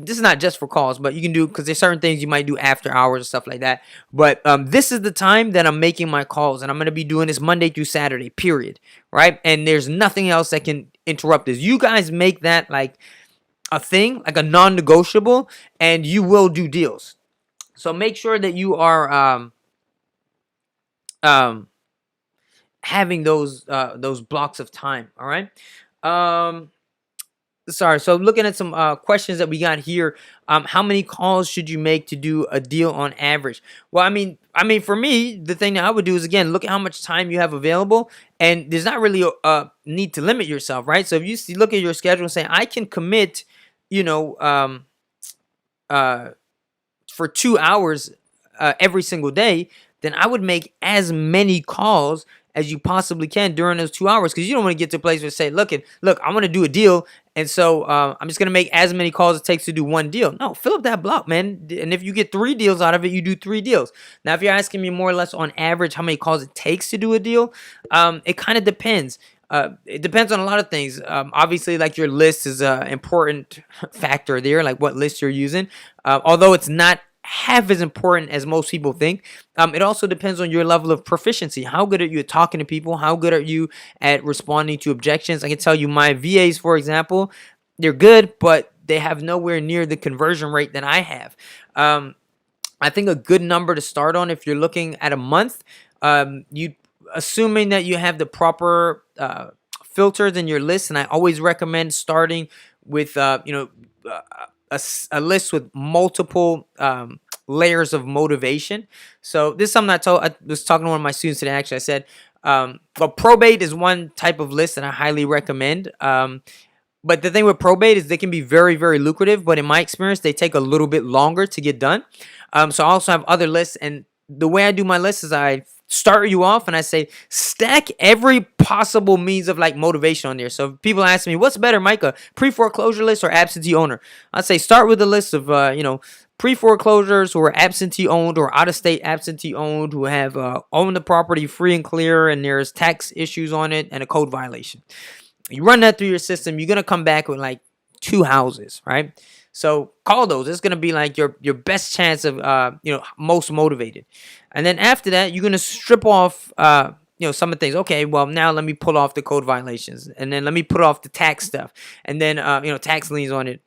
this is not just for calls, but you can do, because there's certain things you might do after hours and stuff like that. But this is the time that I'm making my calls, and I'm going to be doing this Monday through Saturday, period. Right? And there's nothing else that can interrupt this. You guys make that like a thing, like a non-negotiable, and you will do deals. So make sure that you are having those blocks of time. All right. Sorry. So looking at some questions that we got here. How many calls should you make to do a deal on average? Well, I mean, for me, the thing that I would do is, again, look at how much time you have available, and there's not really a need to limit yourself, right? So if you look at your schedule and say, I can commit, for 2 hours every single day, then I would make as many calls as you possibly can during those 2 hours, because you don't want to get to a place where say, look, I want to do a deal, and so I'm just going to make as many calls as it takes to do one deal. No, fill up that block, man. And if you get 3 deals out of it, you do 3 deals. Now, if you're asking me more or less on average how many calls it takes to do a deal, it kind of depends. It depends on a lot of things. Obviously, like your list is an important factor there, like what list you're using. Although it's not half as important as most people think. It also depends on your level of proficiency. How good are you at talking to people? How good are you at responding to objections? I can tell you my VAs, for example, they're good, but they have nowhere near the conversion rate that I have. I think a good number to start on, if you're looking at a month, assuming that you have the proper filters in your list, and I always recommend starting with a list with multiple layers of motivation. So this is something I was talking to one of my students today. Actually, I said, well, probate is one type of list that I highly recommend. But the thing with probate is they can be very, very lucrative, but in my experience, they take a little bit longer to get done. So I also have other lists, and the way I do my list is I start you off and I say, stack every possible means of like motivation on there. So if people ask me, what's better, Micah, pre-foreclosure list or absentee owner? I'd say start with a list of, pre-foreclosures who are absentee owned or out-of-state absentee owned, who have owned the property free and clear, and there's tax issues on it and a code violation. You run that through your system, you're going to come back with like 2 houses, right? So call those. It's going to be like your best chance of, most motivated. And then after that, you're going to strip off, some of the things. Okay, well, now let me pull off the code violations. And then let me put off the tax stuff. And then, tax liens on it.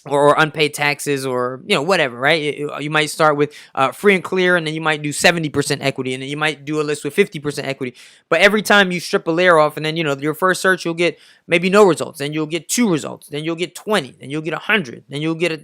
Or unpaid taxes, or whatever, right? You might start with free and clear, and then you might do 70% equity, and then you might do a list with 50% equity. But every time you strip a layer off, and then your first search, you'll get maybe no results, then you'll get 2 results, then you'll get 20, then you'll get 100, then you'll get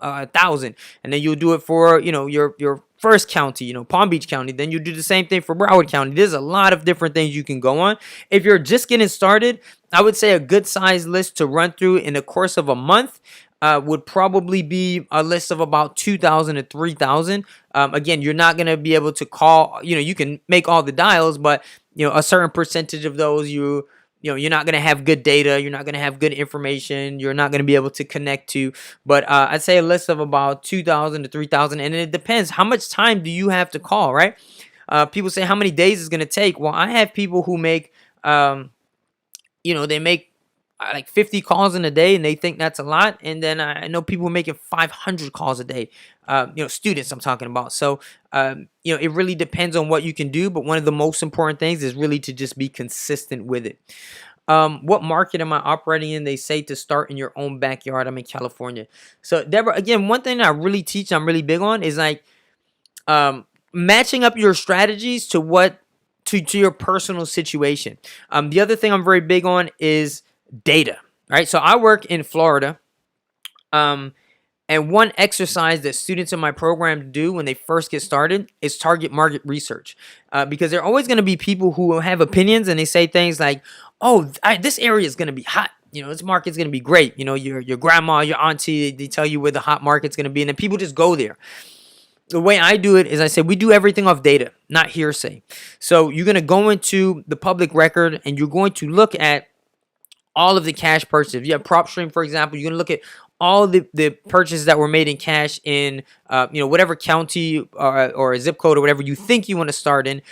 1,000, and then you'll do it for your first county, Palm Beach County. Then you do the same thing for Broward County. There's a lot of different things you can go on. If you're just getting started, I would say a good size list to run through in the course of a month would probably be a list of about 2,000 to 3,000. Again, you're not going to be able to call, you can make all the dials, but a certain percentage of those you're not going to have good data. You're not going to have good information. You're not going to be able to connect to. But I'd say a list of about 2,000 to 3,000. And it depends. How much time do you have to call, right? People say how many days it's going to take. Well, I have people who make, they make like 50 calls in a day, and they think that's a lot. And then I know people making 500 calls a day, students I'm talking about. So, it really depends on what you can do. But one of the most important things is really to just be consistent with it. What market am I operating in? They say to start in your own backyard. I'm in California. So, Deborah, again, one thing that I really teach, I'm really big on is like matching up your strategies to your personal situation. The other thing I'm very big on is data, right? So I work in Florida, and one exercise that students in my program do when they first get started is target market research, because there are always going to be people who have opinions, and they say things like, "Oh, this area is going to be hot. This market's going to be great. Your grandma, your auntie, they tell you where the hot market's going to be, and then people just go there." The way I do it is I say we do everything off data, not hearsay. So you're going to go into the public record, and you're going to look at all of the cash purchases. If you have PropStream, for example, you're going to look at all the purchases that were made in cash in, whatever county or zip code or whatever you think you want to start in.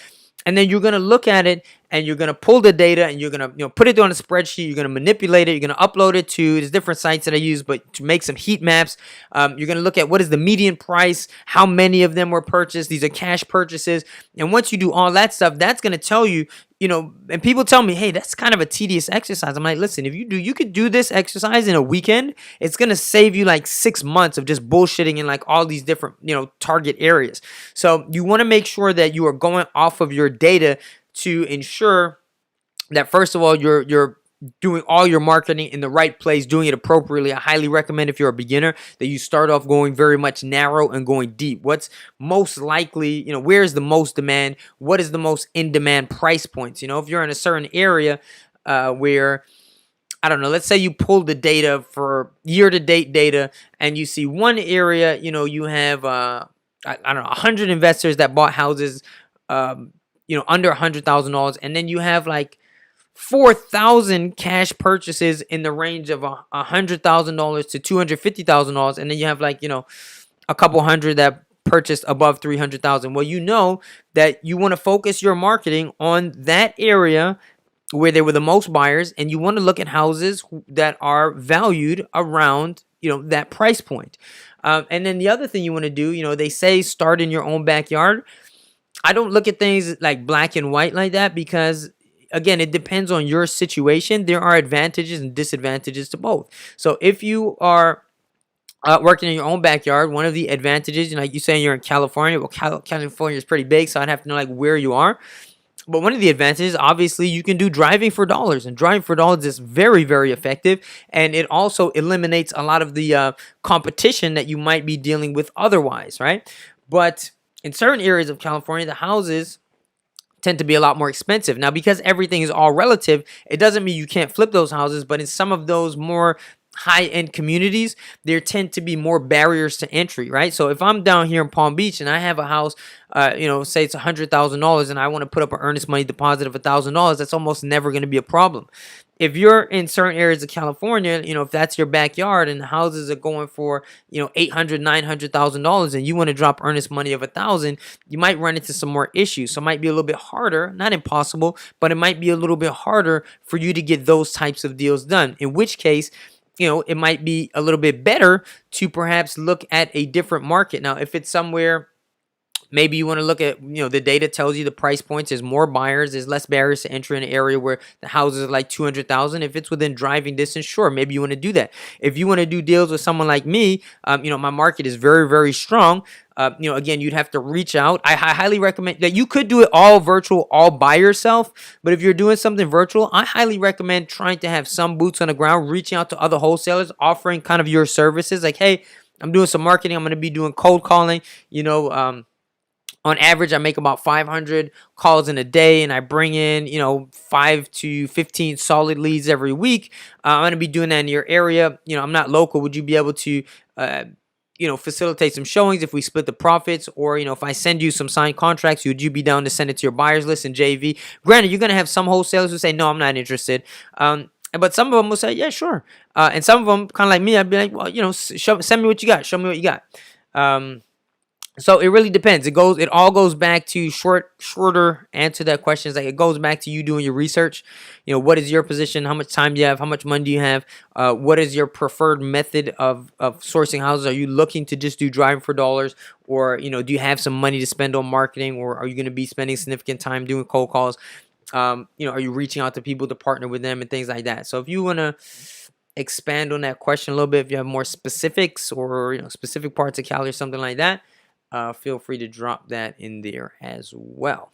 And then you're going to look at it, and you're going to pull the data, and you're going to put it on a spreadsheet. You're going to manipulate it. You're going to upload it to, there's different sites that I use, but to make some heat maps. You're going to look at what is the median price, how many of them were purchased. These are cash purchases. And once you do all that stuff, that's going to tell you, and people tell me, hey, that's kind of a tedious exercise. I'm like, listen, if you could do this exercise in a weekend, it's going to save you like 6 months of just bullshitting in like all these different, target areas. So you want to make sure that you are going off of your data to ensure that, first of all, you're doing all your marketing in the right place, doing it appropriately. I highly recommend, if you're a beginner, that you start off going very much narrow and going deep. What's most likely, where is the most demand? What is the most in-demand price points? If you're in a certain area where, I don't know, let's say you pull the data for year-to-date data, and you see one area, you have, I don't know, 100 investors that bought houses, under $100,000, and then you have like 4,000 cash purchases in the range of $100,000 to $250,000, and then you have like a couple hundred that purchased above 300,000. Well, that you want to focus your marketing on that area where there were the most buyers, and you want to look at houses that are valued around that price point. And then the other thing you want to do, they say start in your own backyard. I don't look at things like black and white like that, because again, it depends on your situation. There are advantages and disadvantages to both. So if you are working in your own backyard, one of the advantages, like you saying you're in California, well, California is pretty big, so I'd have to know like where you are. But one of the advantages, obviously, you can do driving for dollars, and driving for dollars is very, very effective, and it also eliminates a lot of the competition that you might be dealing with otherwise, right? But in certain areas of California, the houses tend to be a lot more expensive. Now, because everything is all relative, it doesn't mean you can't flip those houses, but in some of those more high-end communities, there tend to be more barriers to entry, right? So if I'm down here in Palm Beach and I have a house, say it's $100,000, and I want to put up an earnest money deposit of $1,000, that's almost never going to be a problem. If you're in certain areas of California, if that's your backyard and the houses are going for, $800,000, $900,000, and you want to drop earnest money of $1,000, you might run into some more issues. So it might be a little bit harder, not impossible, but it might be a little bit harder for you to get those types of deals done. In which case, it might be a little bit better to perhaps look at a different market. Now, if it's somewhere, maybe you want to look at, the data tells you the price points, there's more buyers, there's less barriers to enter in an area where the houses are like 200,000. If it's within driving distance, sure, maybe you want to do that. If you want to do deals with someone like me, my market is very, very strong. Again, you'd have to reach out. I highly recommend that you could do it all virtual, all by yourself. But if you're doing something virtual, I highly recommend trying to have some boots on the ground, reaching out to other wholesalers, offering kind of your services like, hey, I'm doing some marketing. I'm going to be doing cold calling. On average, I make about 500 calls in a day, and I bring in, 5 to 15 solid leads every week. I'm going to be doing that in your area. I'm not local. Would you be able to, facilitate some showings if we split the profits? Or, if I send you some signed contracts, would you be down to send it to your buyers list in JV? Granted, you're going to have some wholesalers who say, no, I'm not interested. But some of them will say, yeah, sure. And some of them, kind of like me, I'd be like, well, send me what you got. Show me what you got. So it really depends. It all goes back to shorter answer to that question. Is like it goes back to you doing your research. What is your position? How much time do you have? How much money do you have? What is your preferred method of sourcing houses? Are you looking to just do driving for dollars, or do you have some money to spend on marketing, or are you going to be spending significant time doing cold calls? Are you reaching out to people to partner with them and things like that? So if you want to expand on that question a little bit, if you have more specifics or specific parts of Cali or something like that, feel free to drop that in there as well.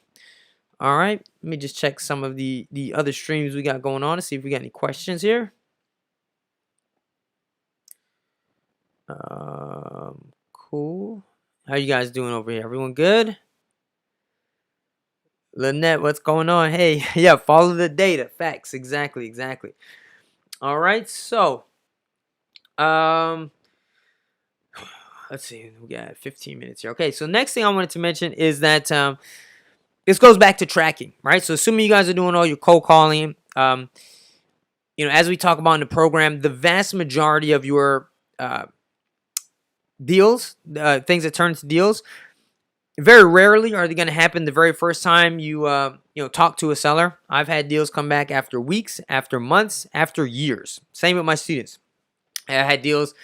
All right, let me just check some of the other streams we got going on to see if we got any questions here. Cool. How you guys doing over here? Everyone good? Lynette, what's going on? Hey, yeah, follow the data. Facts. Exactly. All right, so let's see, we got 15 minutes here. Okay, so next thing I wanted to mention is that this goes back to tracking, right? So assuming you guys are doing all your cold calling, as we talk about in the program, the vast majority of your deals, things that turn into deals, very rarely are they going to happen the very first time you talk to a seller. I've had deals come back after weeks, after months, after years. Same with my students. I had deals,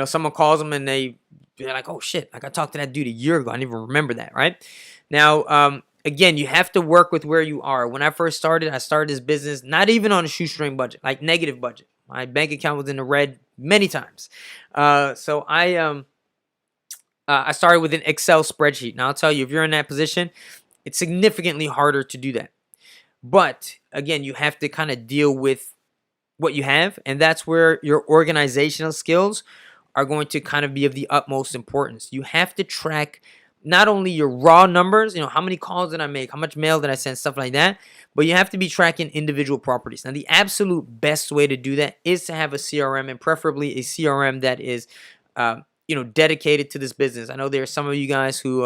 someone calls them and they're like, oh shit, like I talked to that dude a year ago. I didn't even remember that, right? Now, again, you have to work with where you are. When I started this business not even on a shoestring budget, like negative budget. My bank account was in the red many times. So I started with an Excel spreadsheet. Now, I'll tell you, if you're in that position, it's significantly harder to do that. But again, you have to kind of deal with what you have, and that's where your organizational skills are going to kind of be of the utmost importance. You have to track not only your raw numbers, how many calls did I make, how much mail did I send, stuff like that, but you have to be tracking individual properties. Now, the absolute best way to do that is to have a CRM, and preferably a CRM that is dedicated to this business. I know there are some of you guys who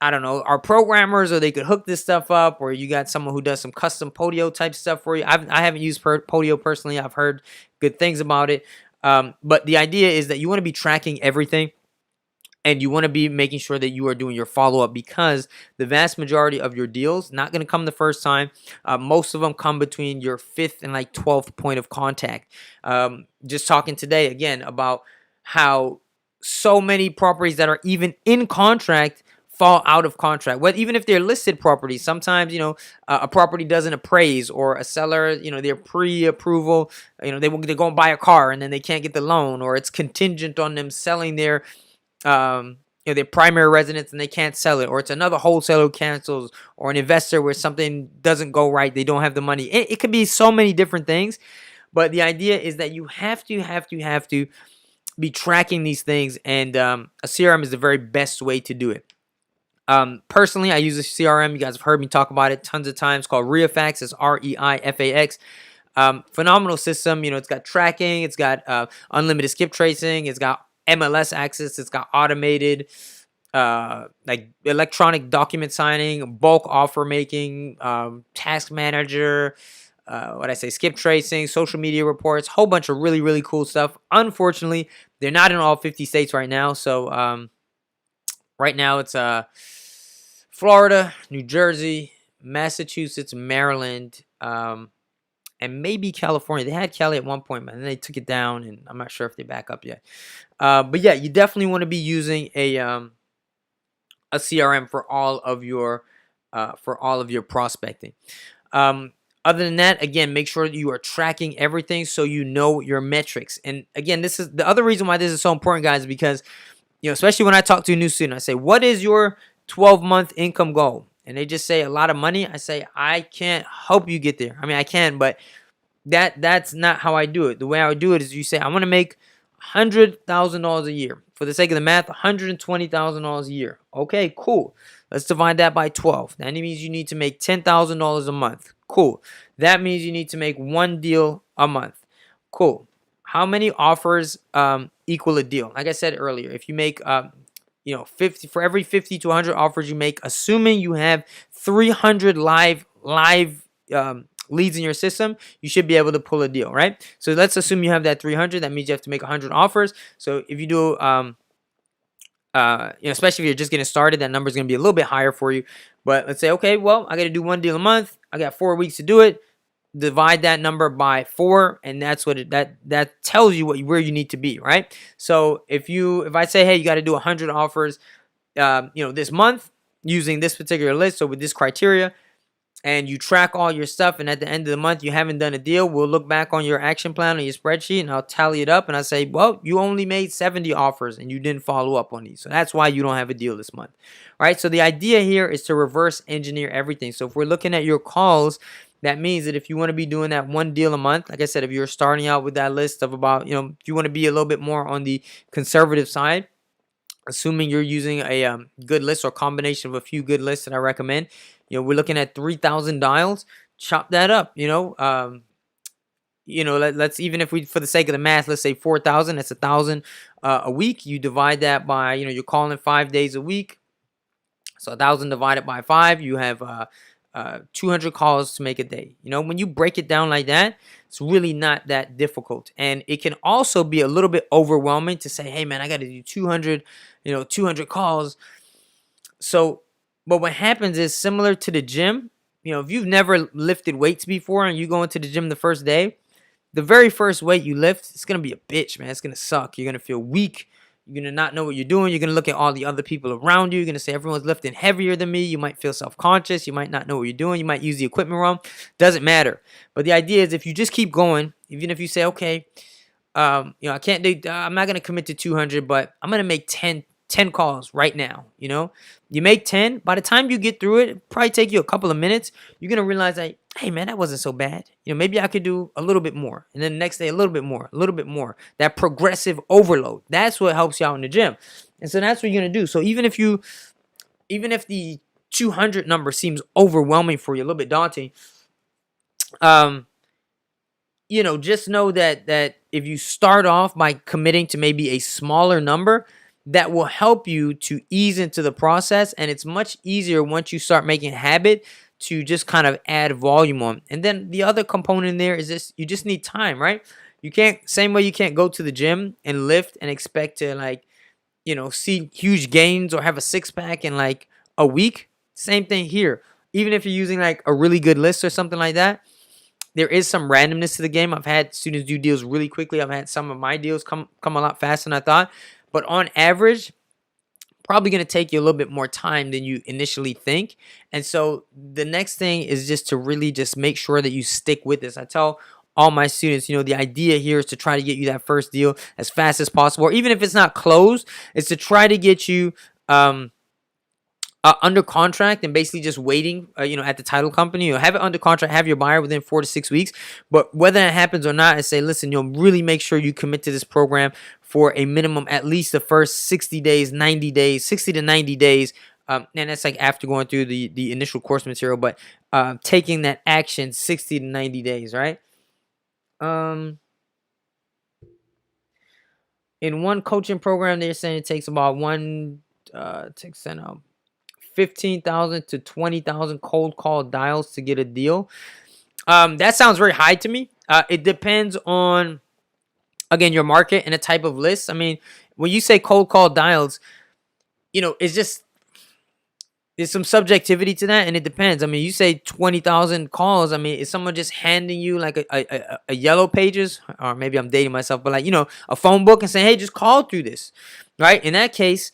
I don't know, are programmers, or they could hook this stuff up, or you got someone who does some custom Podio type stuff for you. I haven't used Podio personally. I've heard good things about it. But the idea is that you want to be tracking everything, and you want to be making sure that you are doing your follow-up, because the vast majority of your deals not going to come the first time. Most of them come between your 5th and 12th point of contact. Just talking today again about how so many properties that are even in contract fall out of contract. Well, even if they're listed properties, sometimes a property doesn't appraise, or a seller, they're pre-approval, they go and buy a car and then they can't get the loan, or it's contingent on them selling their their primary residence and they can't sell it, or it's another wholesaler who cancels, or an investor where something doesn't go right, they don't have the money. It could be so many different things, but the idea is that you have to be tracking these things, and a CRM is the very best way to do it. Personally, I use a CRM. You guys have heard me talk about it tons of times, called Reifax. It's Reifax. Phenomenal system. It's got tracking. It's got unlimited skip tracing. It's got MLS access. It's got automated electronic document signing, bulk offer making, task manager, skip tracing, social media reports, whole bunch of really, really cool stuff. Unfortunately, they're not in all 50 states right now. So right now it's Florida, New Jersey, Massachusetts, Maryland, and maybe California. They had Cali at one point, but then they took it down, and I'm not sure if they back up yet. But yeah, you definitely want to be using a CRM for all of your prospecting. Other than that, again, make sure that you are tracking everything so you know your metrics. And again, this is the other reason why this is so important, guys, is because especially when I talk to a new student, I say, "What is your 12-month income goal?" And they just say a lot of money. I say, I can't help you get there. I mean, I can, but that's not how I do it. The way I would do it is you say, I want to make $100,000 a year, for the sake of the math, $120,000 a year. Okay, cool. Let's divide that by 12. That means you need to make $10,000 a month. Cool. That means you need to make one deal a month. Cool. How many offers equal a deal? Like I said earlier, if you make 50 for every 50 to 100 offers you make, assuming you have 300 live leads in your system, you should be able to pull a deal, right? So let's assume you have that 300. That means you have to make 100 offers. So if you do, especially if you're just getting started, that number is going to be a little bit higher for you. But let's say, okay, well, I got to do one deal a month. I got 4 weeks to do it. Divide that number by 4, and that's what that tells you where you need to be, right? So if I say, hey, you got to do 100 offers, this month using this particular list, so with this criteria, and you track all your stuff, and at the end of the month you haven't done a deal, we'll look back on your action plan on your spreadsheet, and I'll tally it up, and I'll say, well, you only made 70 offers and you didn't follow up on these, so that's why you don't have a deal this month, right? So the idea here is to reverse engineer everything. So if we're looking at your calls, that means that if you want to be doing that one deal a month, like I said, if you're starting out with that list of about, if you want to be a little bit more on the conservative side, assuming you're using a good list or combination of a few good lists that I recommend, we're looking at 3,000 dials. Chop that up, let's, even if we, for the sake of the math, let's say 4,000, that's 1,000 a week. You divide that by, you're calling 5 days a week. So 1,000 divided by 5, you have 200 calls to make a day. When you break it down like that, it's really not that difficult. And it can also be a little bit overwhelming to say, hey man, I got to do 200 calls. So, but what happens is similar to the gym. If you've never lifted weights before and you go into the gym the first day, the very first weight you lift, it's going to be a bitch, man. It's going to suck. You're going to feel weak. You're going to not know what you're doing. You're going to look at all the other people around you. You're going to say, everyone's lifting heavier than me. You might feel self-conscious. You might not know what you're doing. You might use the equipment wrong. Doesn't matter. But the idea is if you just keep going, even if you say, okay, I can't do, I'm not going to commit to 200, but I'm going to make 10 calls right now. You make 10. By the time you get through it probably take you a couple of minutes. You're going to realize that, hey man, that wasn't so bad. Maybe I could do a little bit more. And then the next day, a little bit more. That progressive overload. That's what helps you out in the gym. And so that's what you're going to do. So even if the 200 number seems overwhelming for you, a little bit daunting, just know that if you start off by committing to maybe a smaller number, that will help you to ease into the process. And it's much easier once you start making a habit to just kind of add volume on. And then the other component in there is this: you just need time, right? Same way you can't go to the gym and lift and expect to see huge gains or have a six-pack in like a week. Same thing here. Even if you're using like a really good list or something like that, there is some randomness to the game. I've had students do deals really quickly. I've had some of my deals come a lot faster than I thought. But on average, probably going to take you a little bit more time than you initially think. And so the next thing is just to really just make sure that you stick with this. I tell all my students, the idea here is to try to get you that first deal as fast as possible. Or even if it's not closed, it's to try to get you under contract and basically just waiting, at the title company. Have it under contract, have your buyer within 4 to 6 weeks. But whether that happens or not, I say, listen, really make sure you commit to this program for a minimum, at least the first 60 days, 90 days, 60 to 90 days. And that's like after going through the initial course material, but taking that action 60 to 90 days, right? In one coaching program, they're saying it takes about 15,000 to 20,000 cold call dials to get a deal. That sounds very high to me. It depends on, again, your market and the type of list. I mean, when you say cold call dials, there's some subjectivity to that, and it depends. I mean, you say 20,000 calls. I mean, is someone just handing you like a yellow pages, or maybe I'm dating myself, but like, a phone book and saying, hey, just call through this, right? In that case,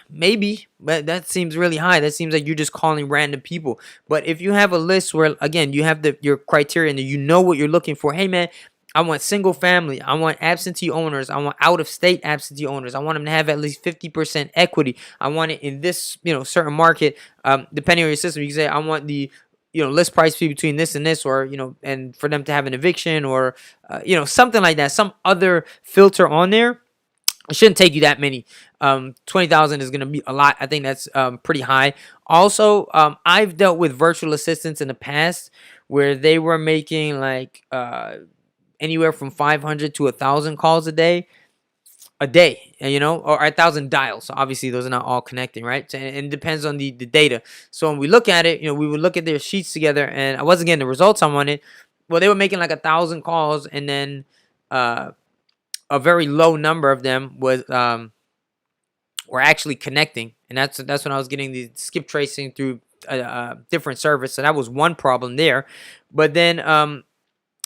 maybe, but that seems really high. That seems like you're just calling random people. But if you have a list where, again, you have your criteria and you know what you're looking for. Hey man, I want single family. I want absentee owners. I want out of state absentee owners. I want them to have at least 50% equity. I want it in this, certain market. Depending on your system, you can say I want the list price fee between this and this, or and for them to have an eviction, or something like that. Some other filter on there. It shouldn't take you that many. 20,000 is going to be a lot. I think that's pretty high. Also, I've dealt with virtual assistants in the past where they were making like anywhere from 500 to 1,000 calls a day, or 1,000 dials. So obviously those are not all connecting, right? So, and it depends on the data. So when we look at it, we would look at their sheets together, and I wasn't getting the results I wanted. Well, they were making like 1,000 calls, and then a very low number of them were actually connecting, and that's when I was getting the skip tracing through a different service. So that was one problem there. But then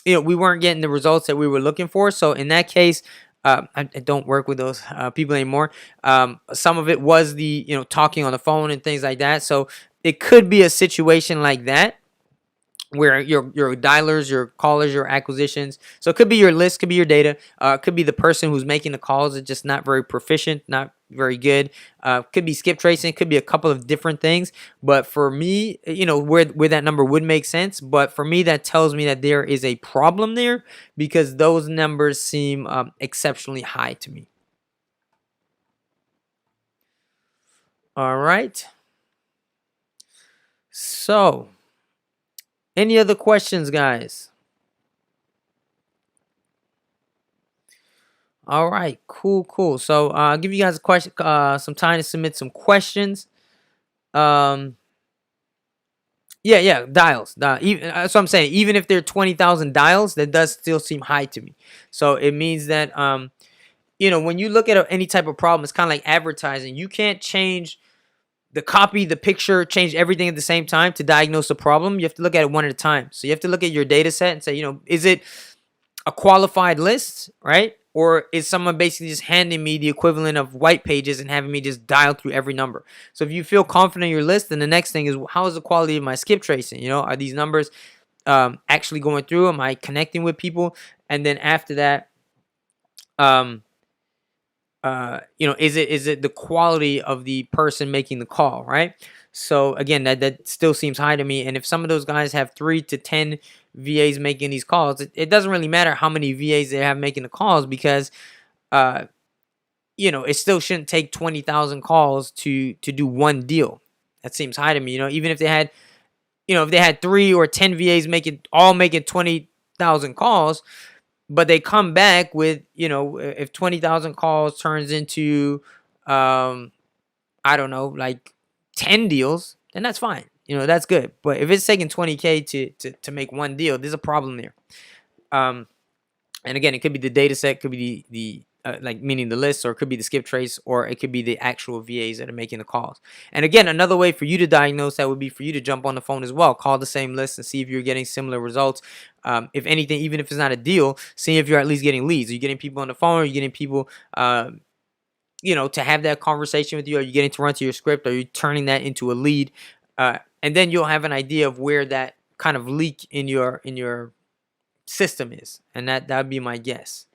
we weren't getting the results that we were looking for. So in that case, I don't work with those people anymore. Some of it was the talking on the phone and things like that. So it could be a situation like that, where your dialers, your callers, your acquisitions. So it could be your list, could be your data, could be the person who's making the calls is just not very proficient, not very good. Could be skip tracing, could be a couple of different things. But for me, where that number would make sense. But for me, that tells me that there is a problem there, because those numbers seem exceptionally high to me. All right. So, any other questions, guys? All right, cool. So I'll give you guys a question, some time to submit some questions. Yeah, dials. Even that's what I'm saying. Even if they're 20,000 dials, that does still seem high to me. So it means that when you look at any type of problem, it's kind of like advertising. You can't change the copy, the picture, change everything at the same time to diagnose the problem. You have to look at it one at a time. So you have to look at your data set and say, is it a qualified list, right? Or is someone basically just handing me the equivalent of white pages and having me just dial through every number? So if you feel confident in your list, then the next thing is, how is the quality of my skip tracing? Are these numbers actually going through? Am I connecting with people? And then after that, is it the quality of the person making the call, right? So again, that still seems high to me. And if some of those guys have 3 to 10 VAs making these calls, it doesn't really matter how many VAs they have making the calls, because it still shouldn't take 20,000 calls to do one deal. That seems high to me. Even if they had if they had 3 or 10 VAs making 20,000 calls, but they come back with, if 20,000 calls turns into, I don't know, like 10 deals, then that's fine. That's good. But if it's taking 20K to make one deal, there's a problem there. And again, it could be the data set, could be the meaning the list, or it could be the skip trace, or it could be the actual VAs that are making the calls. And again, another way for you to diagnose that would be for you to jump on the phone as well, call the same list and see if you're getting similar results. If anything, even if it's not a deal, see if you're at least getting leads. Are you getting people on the phone? Are you getting people, to have that conversation with you? Are you getting to run to your script? Are you turning that into a lead? And then you'll have an idea of where that kind of leak in your system is, and that would be my guess.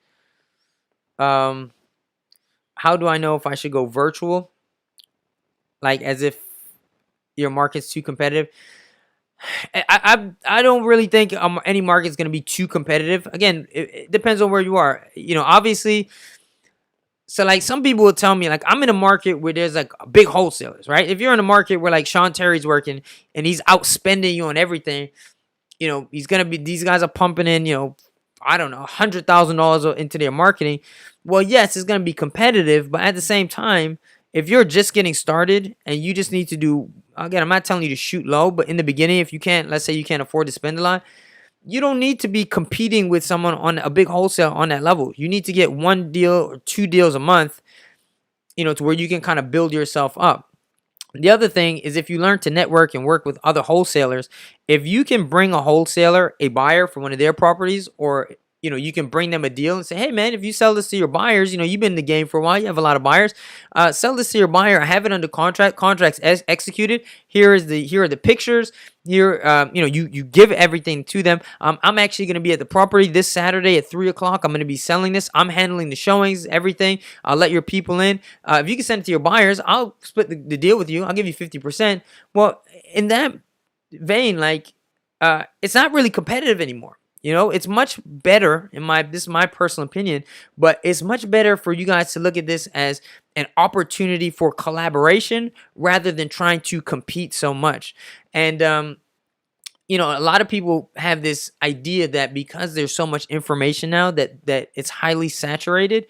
How do I know if I should go virtual? Like, as if your market's too competitive. I don't really think any market's going to be too competitive. Again, it depends on where you are. Obviously. So like some people will tell me, like, I'm in a market where there's like big wholesalers, right? If you're in a market where like Sean Terry's working and he's outspending you on everything, he's gonna be, these guys are pumping in, I don't know, $100,000 into their marketing. Well, yes, it's going to be competitive, but at the same time, if you're just getting started and you just need to do, again, I'm not telling you to shoot low, but in the beginning, if you can't, let's say you can't afford to spend a lot, you don't need to be competing with someone on a big wholesale on that level. You need to get 1 deal or 2 deals a month, to where you can kind of build yourself up. The other thing is, if you learn to network and work with other wholesalers, if you can bring a wholesaler a buyer for one of their properties, or you can bring them a deal and say, hey man, if you sell this to your buyers, you've been in the game for a while, you have a lot of buyers, sell this to your buyer, have it under contracts executed. Here are the pictures. Here, you give everything to them. I'm actually going to be at the property this Saturday at 3:00. I'm going to be selling this. I'm handling the showings, everything. I'll let your people in. If you can send it to your buyers, I'll split the deal with you. I'll give you 50%. Well, in that vein, like, it's not really competitive anymore. You know, it's much better this is my personal opinion, but it's much better for you guys to look at this as an opportunity for collaboration rather than trying to compete so much. And you know, a lot of people have this idea that because there's so much information now that it's highly saturated.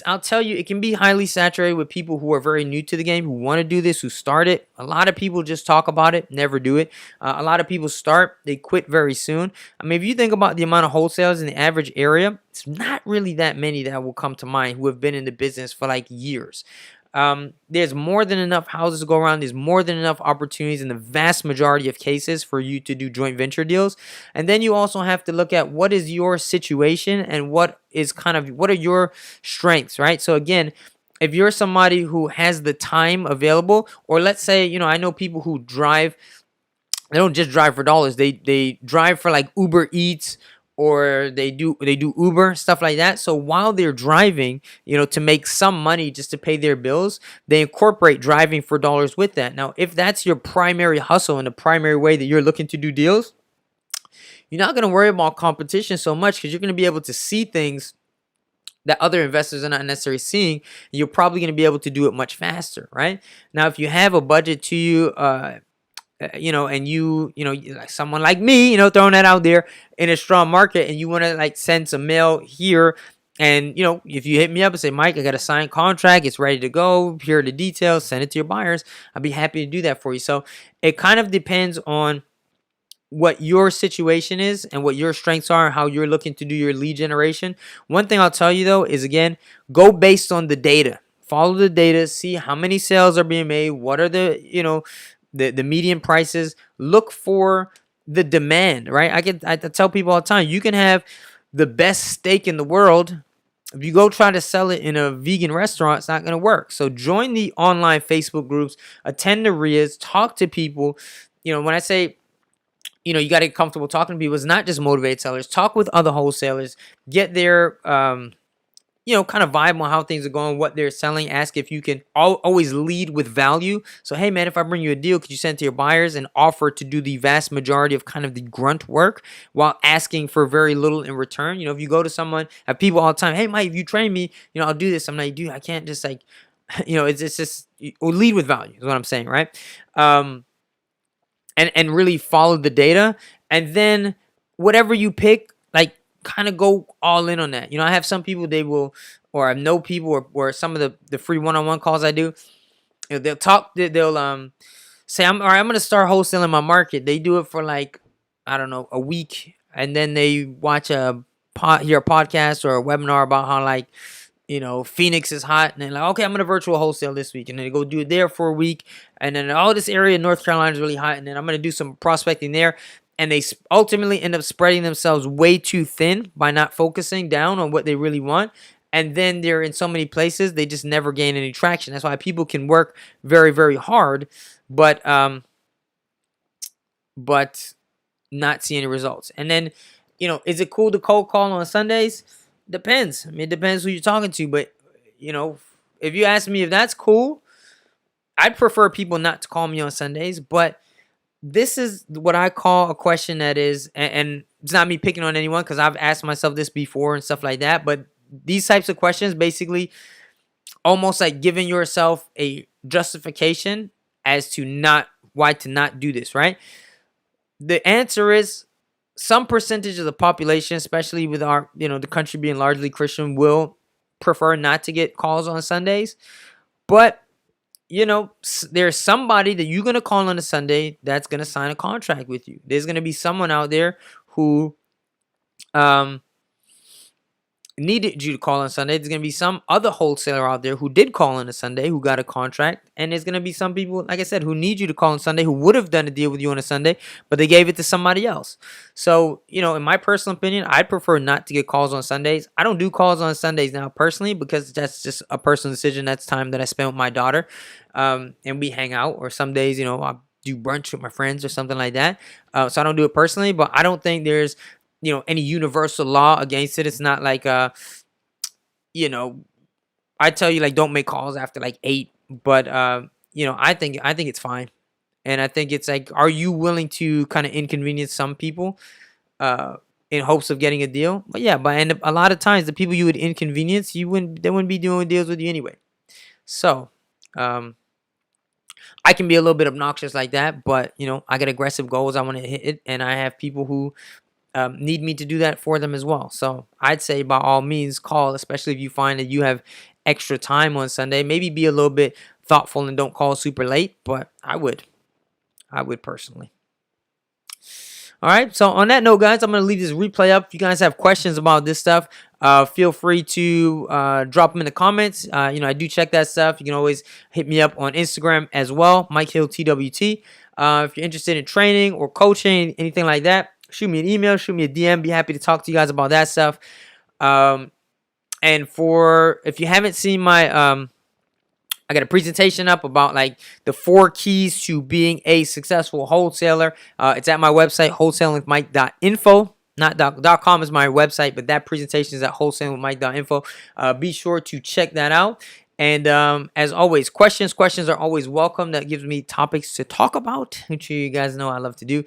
I'll tell you, it can be highly saturated with people who are very new to the game, who want to do this, who start it. A lot of people just talk about it, never do it. A lot of people start, they quit very soon. I mean, if you think about the amount of wholesalers in the average area, it's not really that many that will come to mind who have been in the business for like years. There's more than enough houses to go around. There's more than enough opportunities in the vast majority of cases for you to do joint venture deals. And then you also have to look at what is your situation and what are your strengths, right? So again, if you're somebody who has the time available, or let's say, you know, I know people who drive, they don't just drive for dollars. They drive for like Uber Eats, or they do Uber, stuff like that. So while they're driving, you know, to make some money just to pay their bills, they incorporate driving for dollars with that. Now, if that's your primary hustle and the primary way that you're looking to do deals, you're not going to worry about competition so much because you're going to be able to see things that other investors are not necessarily seeing. You're probably going to be able to do it much faster, right? Now, if you have a budget to you, you know, and like someone like me, you know, throwing that out there in a strong market, and you want to like send some mail here, and you know, if you hit me up and say, Mike, I got a signed contract, it's ready to go, here are the details, send it to your buyers, I'll be happy to do that for you. So it kind of depends on what your situation is and what your strengths are and how you're looking to do your lead generation. One thing I'll tell you though is, again, go based on the data. Follow the data, see how many sales are being made, what are the, you know, the median prices. Look for the demand, right? I tell people all the time, you can have the best steak in the world. If you go try to sell it in a vegan restaurant, it's not going to work. So join the online Facebook groups, attend the RIAs, talk to people. You know, when I say, you know, you got to get comfortable talking to people, it's not just motivated sellers. Talk with other wholesalers, get their you know, kind of vibe on how things are going, what they're selling. Ask if you can always lead with value. So, hey, man, if I bring you a deal, could you send it to your buyers and offer to do the vast majority of kind of the grunt work while asking for very little in return? You know, if you go to someone, have people all the time, hey, Mike, if you train me, you know, I'll do this. I'm like, dude, I can't just like, you know, it's just lead with value is what I'm saying, right? And really follow the data. And then whatever you pick, like, kind of go all in on that. You know, I have some people, they will, or I know people, or some of the free one-on-one calls I do, you know, they'll talk, they'll say, all right, I'm going to start wholesaling my market. They do it for like, I don't know, a week. And then they watch hear a podcast or a webinar about how, like, you know, Phoenix is hot, and they're like, okay, I'm gonna virtual wholesale this week, and then they go do it there for a week, and then this area in North Carolina is really hot, and then I'm gonna do some prospecting there, and they ultimately end up spreading themselves way too thin by not focusing down on what they really want, and then they're in so many places they just never gain any traction. That's why people can work very, very hard, but not see any results. And then, you know, is it cool to cold call on Sundays? Depends. I mean, it depends who you're talking to, but you know, if you ask me if that's cool, I'd prefer people not to call me on Sundays. But this is what I call a question that is, and it's not me picking on anyone because I've asked myself this before and stuff like that. But these types of questions, basically, almost like giving yourself a justification as to why to not do this, right? The answer is, some percentage of the population, especially with our, you know, the country being largely Christian, will prefer not to get calls on Sundays. But, you know, there's somebody that you're going to call on a Sunday that's going to sign a contract with you. There's going to be someone out there who needed you to call on Sunday. There's going to be some other wholesaler out there who did call on a Sunday, who got a contract. And there's going to be some people, like I said, who need you to call on Sunday, who would have done a deal with you on a Sunday, but they gave it to somebody else. So, you know, in my personal opinion, I'd prefer not to get calls on Sundays. I don't do calls on Sundays now personally because that's just a personal decision. That's time that I spend with my daughter. And we hang out, or some days, you know, I'll do brunch with my friends or something like that. So I don't do it personally, but I don't think there's, you know, any universal law against it. It's not like, you know, I tell you, like, don't make calls after like 8, but, you know, I think it's fine. And I think it's like, are you willing to kind of inconvenience some people? in hopes of getting a deal. But yeah, and a lot of times the people you would inconvenience, they wouldn't be doing deals with you anyway. So, I can be a little bit obnoxious like that, but I get aggressive goals. I want to hit it, and I have people who need me to do that for them as well. So I'd say by all means call, especially if you find that you have extra time on Sunday. Maybe be a little bit thoughtful and don't call super late, but I would personally. All right. So on that note, guys, I'm going to leave this replay up. If you guys have questions about this stuff, feel free to drop them in the comments. I do check that stuff. You can always hit me up on Instagram as well, Mike Hill TWT. If you're interested in training or coaching, anything like that, shoot me an email, shoot me a DM. Be happy to talk to you guys about that stuff. And if you haven't seen my I got a presentation up about like the 4 keys to being a successful wholesaler. It's at my website, wholesalingwithmike.info. Not .com is my website, but that presentation is at wholesalingwithmike.info. Be sure to check that out. And as always, questions are always welcome. That gives me topics to talk about, which you guys know I love to do.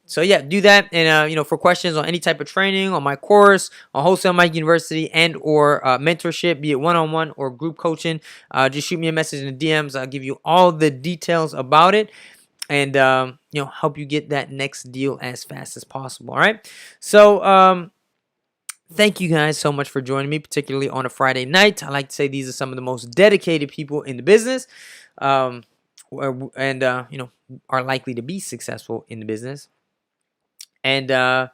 So yeah, do that. And for questions on any type of training, on my course, on Wholesale Mike University, and or mentorship, be it one-on-one or group coaching, just shoot me a message in the DMs. I'll give you all the details about it, and help you get that next deal as fast as possible. All right. So thank you guys so much for joining me, particularly on a Friday night. I like to say these are some of the most dedicated people in the business, and are likely to be successful in the business. And yeah,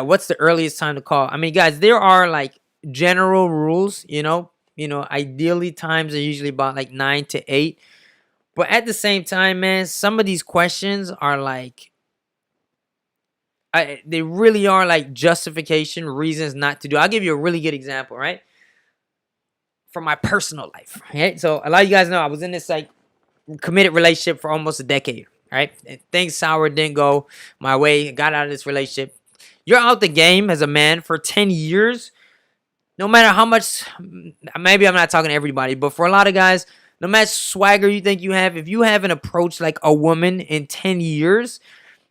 what's the earliest time to call? I mean, guys, there are like general rules, ideally times are usually about like 9 to 8. But at the same time, man, some of these questions are like, they really are like justification, reasons not to do. I'll give you a really good example, right? From my personal life, right? So a lot of you guys know I was in this like committed relationship for almost a decade. Right? Things sour, didn't go my way. Got out of this relationship. You're out the game as a man for 10 years. No matter how much, maybe I'm not talking to everybody, but for a lot of guys, no matter swagger you think you have, if you haven't approached like a woman in 10 years,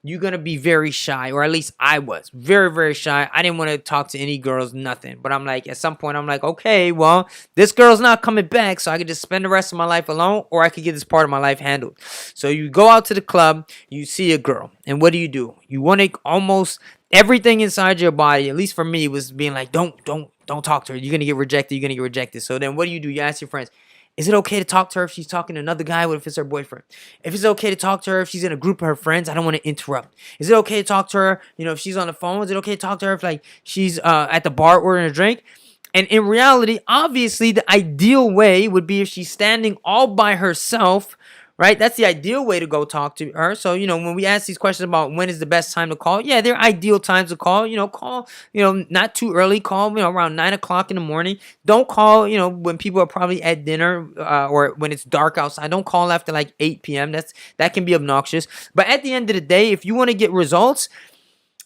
you're going to be very shy, or at least I was very, very shy. I didn't want to talk to any girls, nothing. But I'm like, at some point, I'm like, okay, well, this girl's not coming back, so I could just spend the rest of my life alone, or I could get this part of my life handled. So you go out to the club, you see a girl, and what do? You want to almost everything inside your body, at least for me, was being like, don't talk to her. You're going to get rejected. So then what do? You ask your friends, is it okay to talk to her if she's talking to another guy? What if it's her boyfriend? If it's okay to talk to her if she's in a group of her friends, I don't want to interrupt. Is it okay to talk to her, if she's on the phone? Is it okay to talk to her if like she's at the bar ordering a drink? And in reality, obviously, the ideal way would be if she's standing all by herself, right? That's the ideal way to go talk to her. So, when we ask these questions about when is the best time to call, yeah, there are ideal times to call. Call, not too early. Call, around 9 o'clock in the morning. Don't call, when people are probably at dinner or when it's dark outside. Don't call after like 8 p.m. That can be obnoxious. But at the end of the day, if you want to get results,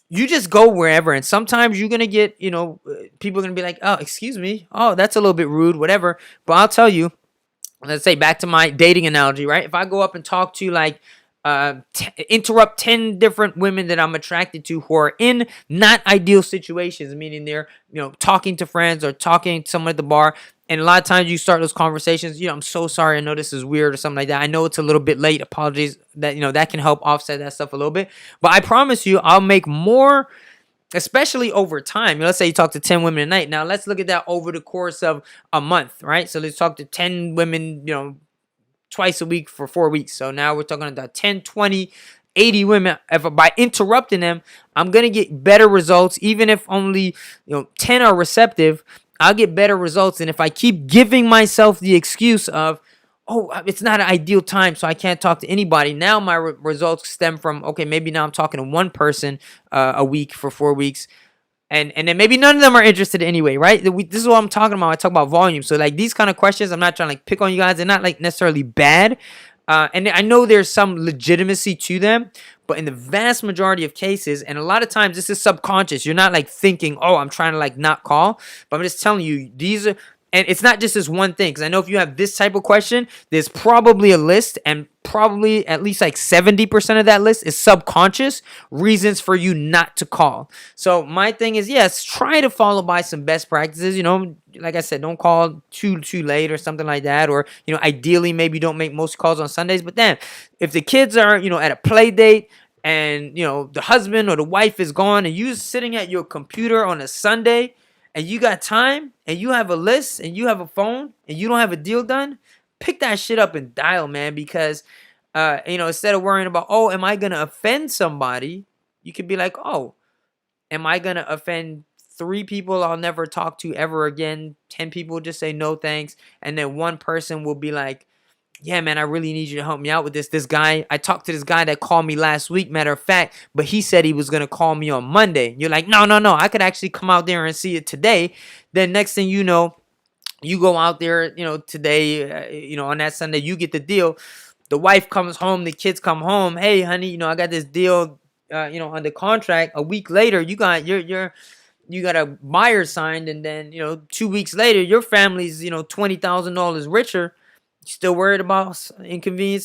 you just go wherever. And sometimes you're going to get, people are going to be like, oh, excuse me. Oh, that's a little bit rude, whatever. But I'll tell you, let's say back to my dating analogy, right? If I go up and talk to like, interrupt 10 different women that I'm attracted to who are in not ideal situations, meaning they're, talking to friends or talking to someone at the bar. And a lot of times you start those conversations, I'm so sorry. I know this is weird or something like that. I know it's a little bit late. Apologies. That, that can help offset that stuff a little bit. But I promise you, I'll make more, especially over time. Let's say you talk to 10 women a night. Now, let's look at that over the course of a month, right? So let's talk to 10 women, twice a week for 4 weeks. So now we're talking about 10, 20, 80 women. If by interrupting them, I'm going to get better results. Even if only, 10 are receptive, I'll get better results. And if I keep giving myself the excuse of, oh, it's not an ideal time, so I can't talk to anybody. Now my results stem from, okay, maybe now I'm talking to one person a week for 4 weeks. And then maybe none of them are interested anyway, right? This is what I'm talking about. I talk about volume. So like these kind of questions, I'm not trying to like pick on you guys. They're not like necessarily bad. And I know there's some legitimacy to them, but in the vast majority of cases, and a lot of times this is subconscious. You're not like thinking, oh, I'm trying to like not call, but I'm just telling you, these are, And it's not just this one thing, because I know if you have this type of question, there's probably a list, and probably at least like 70% of that list is subconscious reasons for you not to call. So my thing is, yes, try to follow by some best practices. Like I said, don't call too late or something like that. Or ideally, maybe don't make most calls on Sundays. But then, if the kids are at a play date, and the husband or the wife is gone, and you sitting at your computer on a Sunday, and you got time, and you have a list, and you have a phone, and you don't have a deal done, pick that shit up and dial, man. Because instead of worrying about, oh, am I gonna offend somebody, you could be like, oh, am I gonna offend 3 people I'll never talk to ever again? 10 people just say no thanks, and then one person will be like, yeah, man, I really need you to help me out with this. This guy, I talked to this guy that called me last week, matter of fact, but he said he was going to call me on Monday. You're like, no, I could actually come out there and see it today. Then next thing you know, you go out there, today, on that Sunday, you get the deal. The wife comes home, the kids come home. Hey, honey, I got this deal, under contract. A week later, you got you got a buyer signed, and then 2 weeks later, your family's $20,000 richer. You still worried about inconvenience